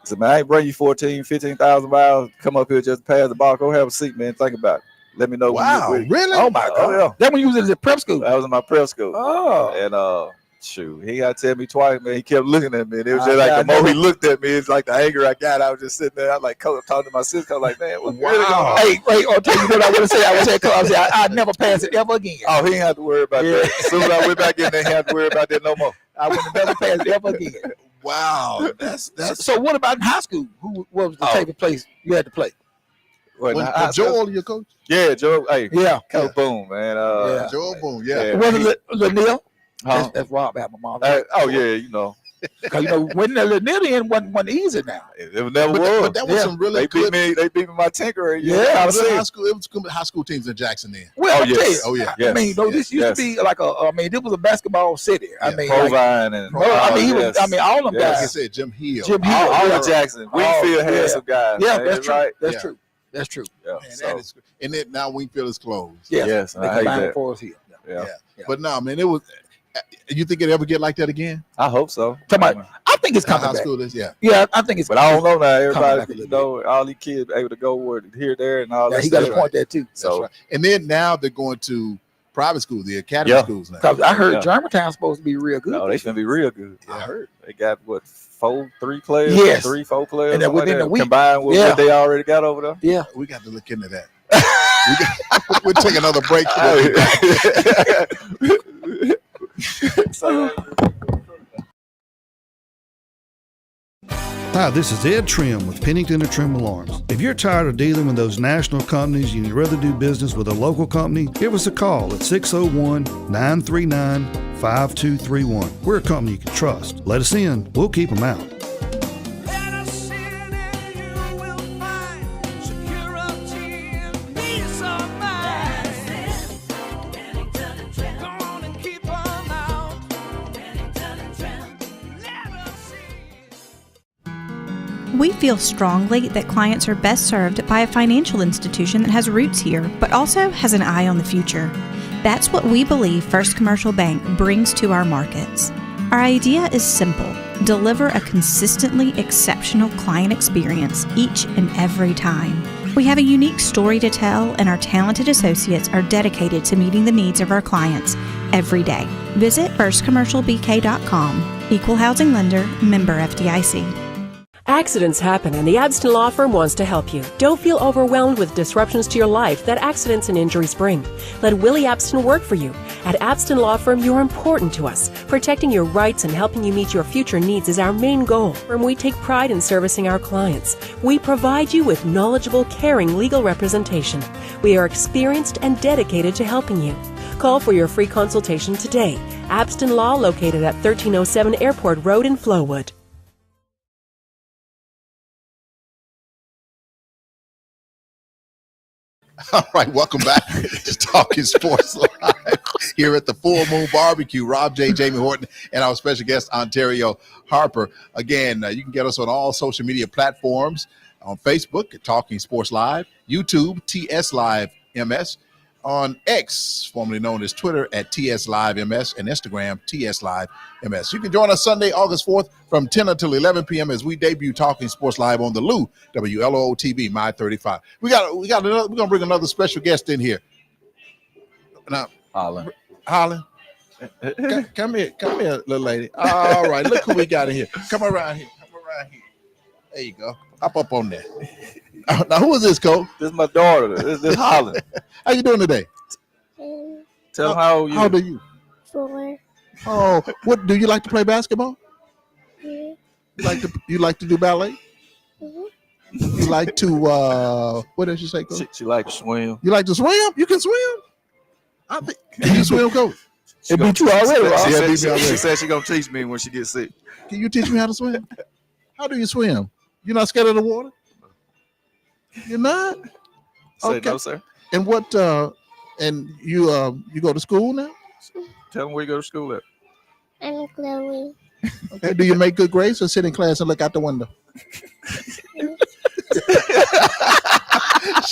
I said, man, I ain't bring you 15,000 miles, come up here just to pass the ball. Go have a seat, man. Think about it. Let me know. Wow, really? Oh my God! Oh, yeah. That when you was in prep school? That was in my prep school. Oh, and shoot, he got to tell me twice, man. He kept looking at me, and it was just like the more he looked at me, it's like the anger I got. I was just sitting there. I was like, talking to my sister. I was like, man, what's really going on? Hey, I'll tell you what I would say. I would say, I'd never pass it ever again. Oh, he ain't have to worry about that. As soon as I went back in there, he had to worry about that no more. I would have never passed it ever again. Wow, that's So what about in high school? What was the type of place you had to play? was Joel your coach? Yeah, Joel. Hey, Yeah. Coach Boone, man. Yeah. Joel Boone, yeah. Was it Lanier? Huh? That's Rob at my mom. Oh yeah, Because when the Lanier in wasn't easy now. it never But was. that was some really They good. beat me my tinker. Yeah, High school. It was good high school teams in Jackson then. Well, Oh, I tell you, yes. Oh yeah. Yes. I mean, this used to be like this was a basketball city. I Yeah. mean, like, Provine and I mean, all them Yes. Like I guys. said, Jim Hill. Jim Hill. all yeah. of Jackson. Wingfield had yeah. some guys. Yeah, man, that's true. right. That's Yeah. true. That's true. Yeah. Man, So, that is, and then now Wingfield is closed. Yeah. yes, They I hate combined that. for us here. Yeah. Yeah. But no, man, it was. You think it ever get like that again? I hope so. Somebody- I think it's coming High back. school is, yeah. Yeah, I think it's. But I don't know now. back a Everybody, little all these kids able to go here, there, and all Yeah, that he got stuff. a point there too. That's So right. And then now they're going to private school, the academy Yeah. schools now. Because I heard Yeah. Germantown's supposed to be real good. no, they finna be real good. Yeah. I heard they got what 3 players, Yes. 4 players, And then something like within that, a week. combined with Yeah. what they already got over there. Yeah. We got to look into that. We'll take another break. So, Hi, this is Ed Trim with Pennington and Trim Alarms. If you're tired of dealing with those national companies and you'd rather do business with a local company, give us a call at 601-939-5231. We're a company you can trust. Let us in. We'll keep them out. Let us in and you will find security and peace of mind. Go on and keep 'em out. Let us in. We feel strongly that clients are best served by a financial institution that has roots here, but also has an eye on the future. That's what we believe First Commercial Bank brings to our markets. Our idea is simple: deliver a consistently exceptional client experience each and every time. We have a unique story to tell, and our talented associates are dedicated to meeting the needs of our clients every day. Visit firstcommercialbk.com. Equal housing lender, member FDIC. Accidents happen, and the Abston Law Firm wants to help you. Don't feel overwhelmed with disruptions to your life that accidents and injuries bring. Let Willie Abston work for you. At Abston Law Firm, you're important to us. Protecting your rights and helping you meet your future needs is our main goal. And we take pride in servicing our clients. We provide you with knowledgeable, caring legal representation. We are experienced and dedicated to helping you. Call for your free consultation today. Abston Law, located at 1307 Airport Road in Flowood. All right, welcome back to Talking Sports Live here at the Full Moon Barbecue. Rob J, Jamie Horton, and our special guest, Ontario Harper. Again, you can get us on all social media platforms, on Facebook at Talking Sports Live, YouTube, TS Live MS, on X, formerly known as Twitter, at TS Live MS, and Instagram, TS Live MS. You can join us Sunday, August 4th from 10 until 11 p.m. as we debut Talking Sports Live on the Lou, WLOO TV, My 35. We're gonna bring another special guest in here. Now, Holland. Holland, come here, little lady. All right, look who we got in here. Come around here. There you go. Hop up on there. Now, who is this, Cole? This is my daughter. This Holland. How you doing today? Tell them how old you. How old are you? 4. Oh, what do you like to play basketball? Yeah. You like to do ballet? Mhm. You like to what did she say, Coach? She like to swim. You like to swim? You can swim? I think can you swim, Coach? It beat you already, Rob. Yeah, beat me already. She said she gonna teach me when she gets sick. Can you teach me how to swim? How do you swim? You're not scared of the water? You're not? Say Okay. no, sir. And what and you go to school now? Tell them where you go to school at. I'm Chloe. Okay. Do you make good grades or sit in class and look out the window?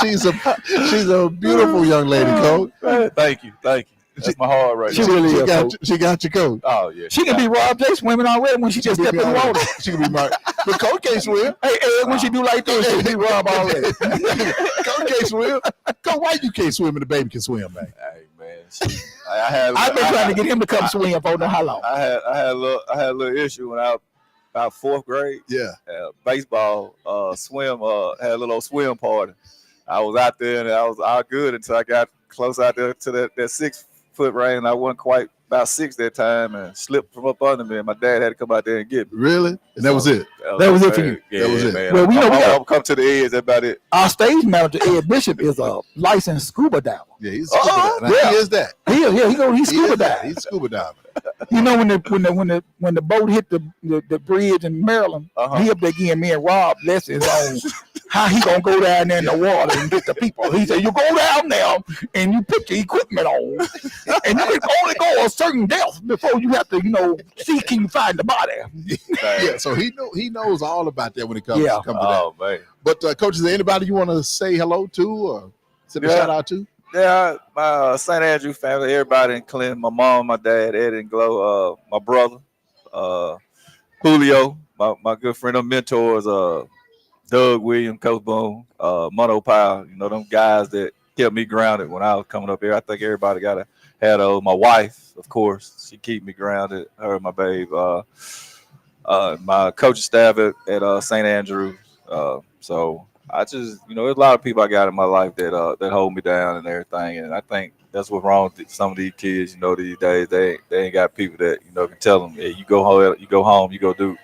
she's a beautiful young lady, Coach. Thank you. That's my heart right She there. really is, got Coach. she got you, Coach. Oh yeah. She can be Rob J swimming already when she just step in the water. She can be my but Coach can't swim. Hey, when she do like this, she be Rob already. Coach can't swim. Coach, why you can't swim and the baby can swim, man? Hey man, I had. I've been trying to get him to come swim for know how long. I had a little issue when I was about 4th grade. Yeah. Baseball, swim, had a little old swim party. I was out there and I was all good until I got close out there to that 6 foot range. I wasn't quite about 6 that time and slipped from up under me. And my dad had to come out there and get me. Really? And that was it. That was it for you? Yeah, That was it. man. Well, we know we got- I'll come to the edge. That's about it. Our stage manager, Ed Bishop, is a licensed scuba diver. Yeah, he's scuba diving. Now, yeah. He is that. He's He scuba is that. diving. He's scuba diving. You know when the boat hit the bridge in Maryland, he up there getting me and Rob lessons on how he gonna go down there in the water and get the people. He said, you go down there and you put your equipment on, and you can only go a certain depth before you have to, see can you find the body. Yeah, so he knows all about that when it comes, Yeah. to that. Oh man. But Coach, is there anybody you want to say hello to or send a Yeah. shout out to? Yeah, my St. Andrew family, everybody in Clinton, my mom, my dad, Ed and Glow, my brother, Julio, my good friend, them mentors, Doug Williams, Coach Boone, Mono Powell, them guys that kept me grounded when I was coming up here. I think everybody had my wife, of course, she keep me grounded, her and my babe, my coaching staff at St. Andrews. So I just, there's a lot of people I got in my life that hold me down and everything, and I think that's what's wrong with some of these kids. These days they ain't got people that can tell them, hey, you go home, you go do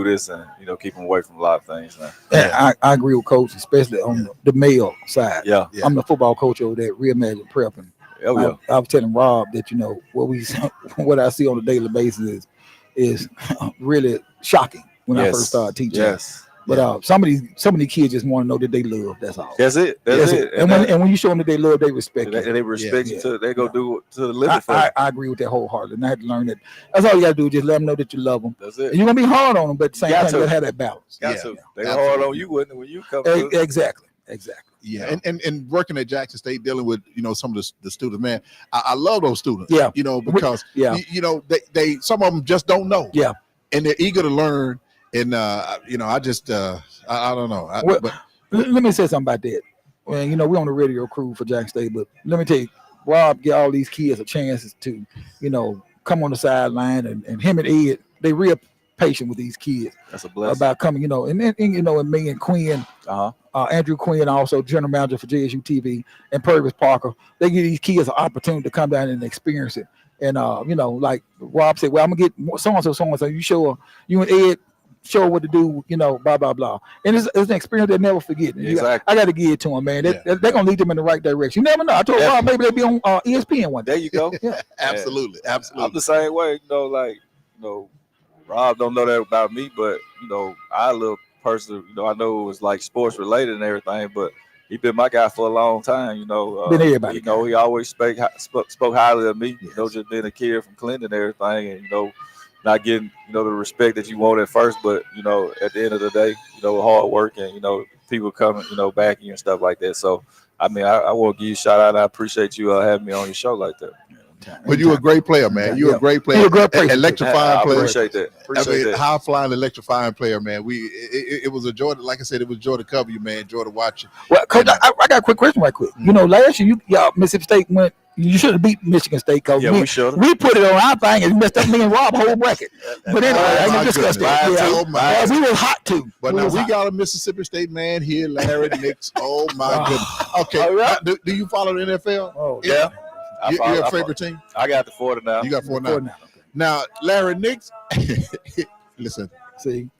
this, and keep them away from a lot of things. Man. Yeah, I agree with Coach, especially on the male side. Yeah. I'm the football coach over there at Reimagine Prep, and Oh, yeah. I was telling Rob that what I see on a daily basis is really shocking when I first started teaching. Yes. But some of these kids just want to know that they love. That's all. That's it. That's it. And when you show them that they love, they respect you. They respect you till they go do to the limit I, for I, you. I agree with that wholeheartedly. And I had to learn that. That's all you got to do. Just let them know that you love them. That's it. And you're gonna be hard on them, but at the same Got time, to. you gotta have that balance. Got Yeah. to. They Absolutely. hard on you when you come. to Exactly. Yeah, and working at Jackson State, dealing with some of the students, man, I love those students. Yeah. Because Yeah. they some of them just don't know. Yeah. And they're eager to learn. And I just I don't know. Well, but Let me say something about that. Well, we're on the radio crew for Jackson State, but let me tell you, Rob get all these kids a chance to, come on the sideline, and him and Ed, they real patient with these kids That's a blessing. about coming, and me and Quinn, Andrew Quinn, also general manager for JSU TV, and Purvis Parker, they give these kids an opportunity to come down and experience it. And like Rob said, well, I'm gonna get so and so. You and Ed show her what to do, blah blah blah. And it's an experience they'll never forget. Exactly. I got to give it to them, man. They're gonna lead them in the right direction. You never know. I told Rob maybe they'll be on ESPN one day. There you go. Yeah. absolutely. I'm the same way. Rob don't know that about me, but I a little person. I know it was like sports related and everything, but he been my guy for a long time. Been everybody. He always spoke highly of me. Just being a kid from Clinton and everything, and not getting the respect that you want at first, but at the end of the day, hard work and people coming, backing you and stuff like that. So I want to give you a shout out. And I appreciate you having me on your show like that. But you're a great player, man. You're a great player. You're a great player. Electrifying I player. appreciate that. Appreciate that. High flying, electrifying player, man. It was a joy. Like I said, it was a joy to cover you, man. Joy to watch you. Well, Coach, I got a quick question right quick. Last year y'all Mississippi State went. You should have beat Michigan State, Coach. Yeah, we should have. We put it on our thing and messed up me and Rob whole bracket. But anyway, I my can discuss goodness. that. Oh, my We was hot too. But now we got a Mississippi State man here, Larry Nix. Oh my goodness. Okay. Oh, yeah? Do you follow the NFL? Oh, Yeah. Your favorite team? I got the 40 now. You got 4 now. Okay. Now, Larry Nix, listen, See,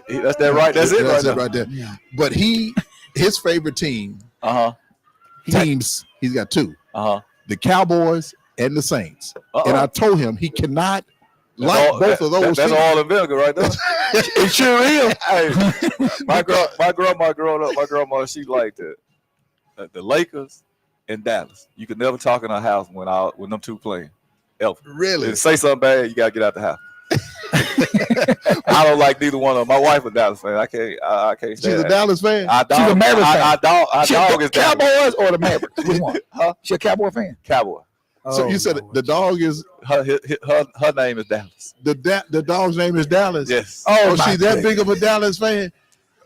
That's that right. That's it right That's there. it right there. But his favorite teams, he's got two: the Cowboys and the Saints. And I told him he cannot like both of those. That's teams. all the vinegar right there. It sure is. Hey, my grandma growing up, my grandma, she liked the Lakers and Dallas. You could never talk in her house when them two playing. Ever. Really? If say something bad, you gotta get out the house. I don't like neither one of them. My wife a Dallas fan. I can't. She's a Dallas fan. She's a Mavericks fan. Our dog is Cowboys or the Mavericks? Which one? She a Cowboy fan? Cowboy. So you said the dog is her name is Dallas. The dog's name is Dallas. Yes. Oh, she's that big of a Dallas fan.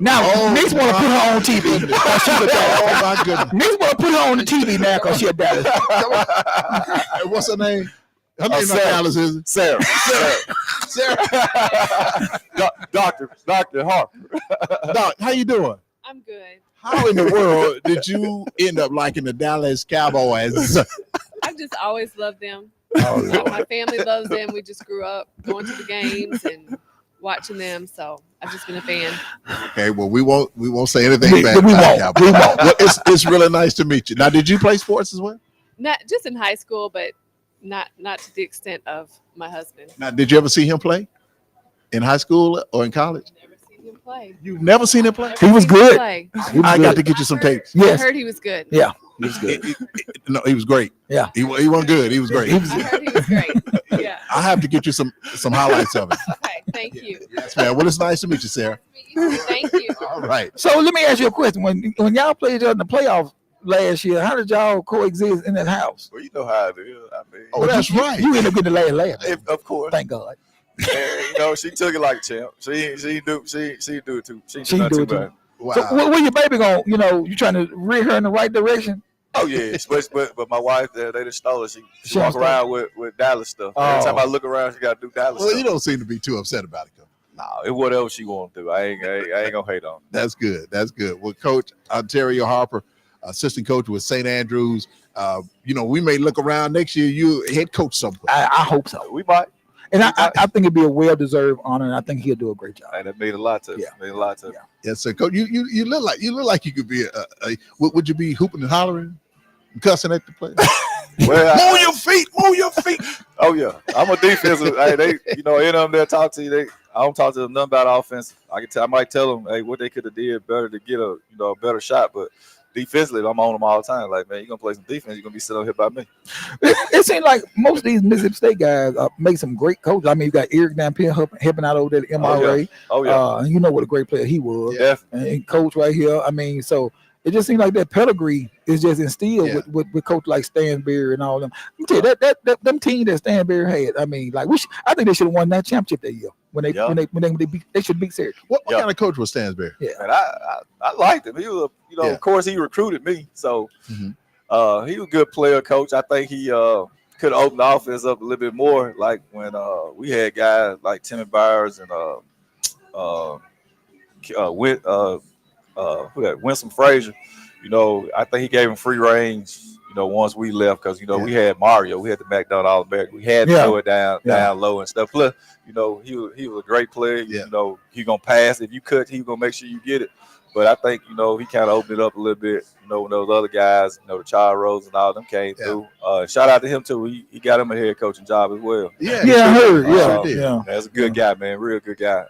Now, Nick's want to put her on TV. Oh my goodness. Nick's want to put her on the TV now because she's a Dallas. What's her name? Her name's not Sarah. Dallas, is it? Sarah. Doctor Harper. Doc, how you doing? I'm good. How in the world did you end up liking the Dallas Cowboys? I've just always loved them. Oh, Lord. My family loves them. We just grew up going to the games and watching them, so I've just been a fan. Okay, well we won't say anything bad. We about won't. Cowboys. Well, it's really nice to meet you. Now, did you play sports as well? Not just in high school, but not to the extent of my husband. Now, did you ever see him play in high school or in college? Never seen him play. You never seen him play? Never He was seen him good. play. I got to get you some tapes. Yes. I heard he was good. Yeah. He was good. No, he was great. Yeah. He wasn't good. He was great. I heard he was great. Yeah. I have to get you some highlights of it. Okay. Thank you. Yes, man. Well, it's nice to meet you, Sarah. Thank you. All right. So let me ask you a question. When y'all played in the playoffs last year, how did y'all coexist in that house? Well, you know how it is. I mean, Oh, that's right. You ended up getting the last laugh. of course. Thank God. And, she took it like a champ. She do it too. She do do it too. bad. Wow. So when your baby going, you trying to rear her in the right direction? Oh yeah, but my wife they just stole it. She She walk stole around with Dallas stuff. Every Oh. time I look around, she got to do Dallas Well, stuff. you don't seem to be too upset about it, Coach. Nah, it whatever she want to do. I ain't gonna hate on. That's good. That's good. Well, Coach Ontario Harper, assistant coach with St. Andrews. We may look around next year. You head coach somewhere. I hope so. We might. And I think it'd be a well-deserved honor, and I think he'll do a great job. And that made a lot to. Yeah. Made a lot to. Yeah. Yes, sir. Coach, you look like you could be would you be hooping and hollering, and cussing at the players? Well, Move your feet. Move your feet. oh yeah, I'm a defensive. Hey, any of them that talk to you, I don't talk to them nothing about offense. I might tell them, hey, what they could have did better to get a better shot, but defensively, I'm on them all the time. Like, man, you're gonna play some defense. You're gonna be sitting up here by me. It seems like most of these Mississippi State guys make some great coaches. I mean, you got Eric Dampier helping out over there at MRA. Oh yeah. You know what a great player he was. Yeah. And coach right here. I mean, so it just seems like that pedigree is just instilled Yeah. with coach like Stansberry and all them. Let me tell you, that them team that Stansberry had. I mean, like I think they should have won that championship that year when they should beat Syracuse. What Yeah. kind of coach was Stansberry? And I liked him. He was, Yeah. of course, he recruited me, so Mhm. he was a good player, coach. I think he could have opened the offense up a little bit more, like when we had guys like Timmy Byers and Winston Frazier. I think he gave him free range. Once we left, because we had Mario, we had the McDonald All-American, we had to throw it down low and stuff. Plus, he was a great player. Yeah. He gonna pass. If you cut, he gonna make sure you get it. But I think he kind of opened it up a little bit. When those other guys, the Charles Rose and all them came through. Shout out to him too. He got him a head coaching job as well. Yeah, I heard. sure did. Yeah. That's a good guy, man. Real good guy.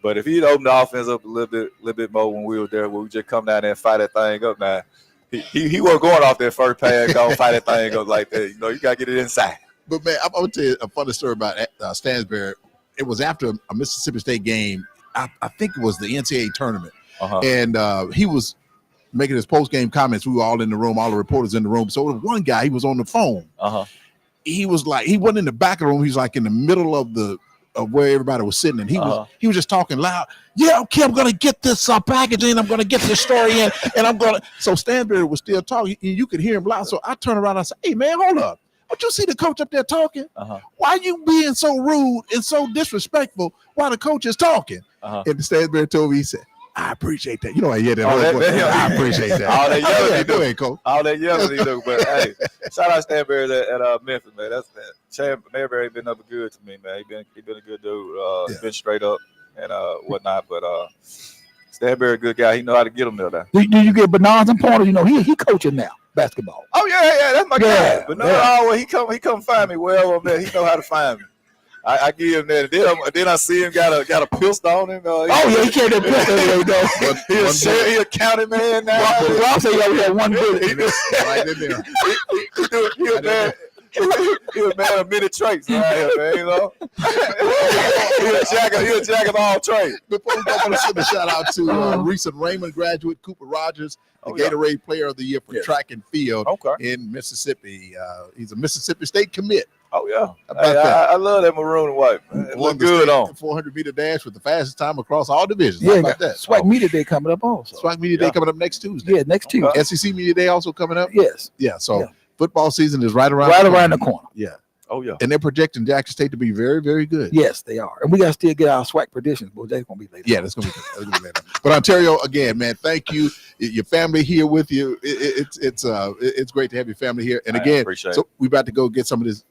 But if he'd opened the offense up a little bit more when we were there, where we just come down there and fight that thing up, now he wasn't going off that first pass, go fight that thing up like that. You gotta get it inside. But man, I'm gonna tell you a funny story about Stansberry. It was after a Mississippi State game. I think it was the NCAA tournament, and he was making his post-game comments. We were all in the room, all the reporters in the room. So one guy, he was on the phone. He was like, he wasn't in the back of the room. He was like in the middle of where everybody was sitting, and he was just talking loud. Yeah, okay, I'm gonna get this packaging. I'm gonna get this story in, and I'm gonna. So Stansberry was still talking, and you could hear him loud. So I turned around and I said, "Hey man, hold up! Don't you see the coach up there talking? Why you being so rude and so disrespectful while the coach is talking?" And Stansberry told me, he said, "I appreciate that." You know, I hear that. I appreciate that. All that yelling he do. Go ahead, coach. All that yelling he do. But hey, shout out Stansberry at Memphis, man. Stansberry been nothing good to me, man. He been a good dude. Been straight up, and whatnot. But Stanberry, good guy. He know how to get them there. Do you get Bernard and Pointers? You know, he coaching now basketball. Oh yeah, that's my Yeah, guy. But no, yeah. always he come find me well over there. He know how to find me. I give him that. Then I see him got a pistol on him. Oh yeah, he carried that pistol everywhere. He a county man now. Rob say he only had one bullet. Right in there. He a man. He a man of many traits right here, man. You know, he a jack of all trades. Before we go, I want to send a shout out to recent Raymond graduate Cooper Rogers, the Gatorade Player of the Year for track and field in Mississippi. He's a Mississippi State commit. Oh yeah, About that. I love that maroon and white. Man. It Won look the good state on. 400-meter dash with the fastest time across all divisions. Yeah, How about that? Swag Media Day coming up also. Swag Media Day coming up next Tuesday. Yeah, next Tuesday. SEC Media Day also coming up. Yes. Yeah. So Yeah. football season is right around Right around the corner. Yeah. Oh yeah. And they're projecting Jackson State to be very, very good. Yes, they are. And we got to still get our SWAC predictions, but that's going to be later. Yeah, that's gonna be good. That's gonna be later. But Ontario, again, man, thank you. Your family here with you. It's great to have your family here. And I again, appreciate so we about to go get some of this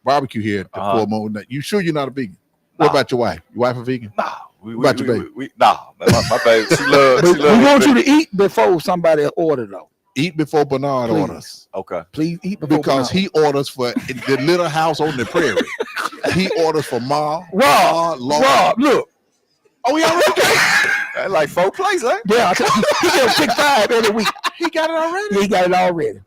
barbecue here at Full Moon. You sure you're not a vegan? What Nah. about your wife? Your wife a vegan? Nah, we What about your baby? Nah, man, my baby. She loves. But we want you to eat before somebody order, though. Eat before Bernard Please. orders. Okay. Please eat before Because Bernard. he orders for the little house on the prairie. He orders for Ma, Rob, look. Oh, he already got it. That's like 4 plays, eh? Yeah, I tell you, he gets 6-5 every week. He got it already. Yeah, he got it already.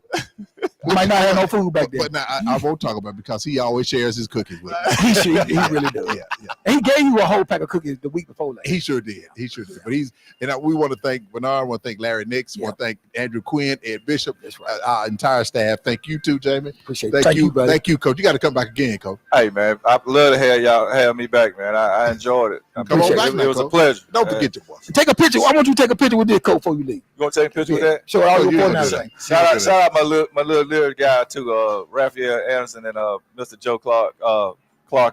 We might not have no food back there. But now I won't talk about it because he always shares his cookies with me. He really does. Yeah. And he gave you a whole pack of cookies the week before that. He sure did. But we want to thank Bernard. Want to thank Larry Nix. Want to thank Andrew Quinn, Ed Bishop, That's right. our entire staff. Thank you too, Jamie. Appreciate it. Thank you, brother. thank you, Coach. You got to come back again, Coach. Hey man, I love to have y'all have me back, man. I enjoyed it. I Come on appreciate back it. now, It was a Coach. pleasure. Don't forget your boy. Take a picture. I want you to take a picture with this coat before you leave. You gonna take a picture with that? Show all Oh, your yeah, report and do that. everything. Shout out my little lyric guy too, Raphael Anderson and Mr. Joe Clark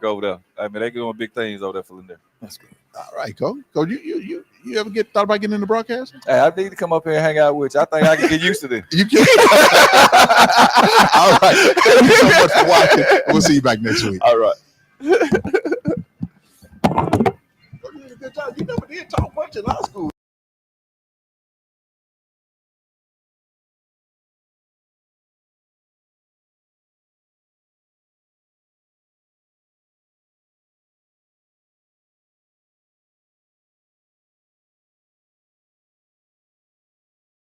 over there. I mean, they doing big things over there for Lindner. That's good. All right, Coach. Coach, you ever thought about getting into broadcasting? Hey, I need to come up here and hang out with you. I think I can get used to this. You can. All right. Thank you so much for watching. We'll see you back next week. All right. You did a good job. You never did talk much in high school.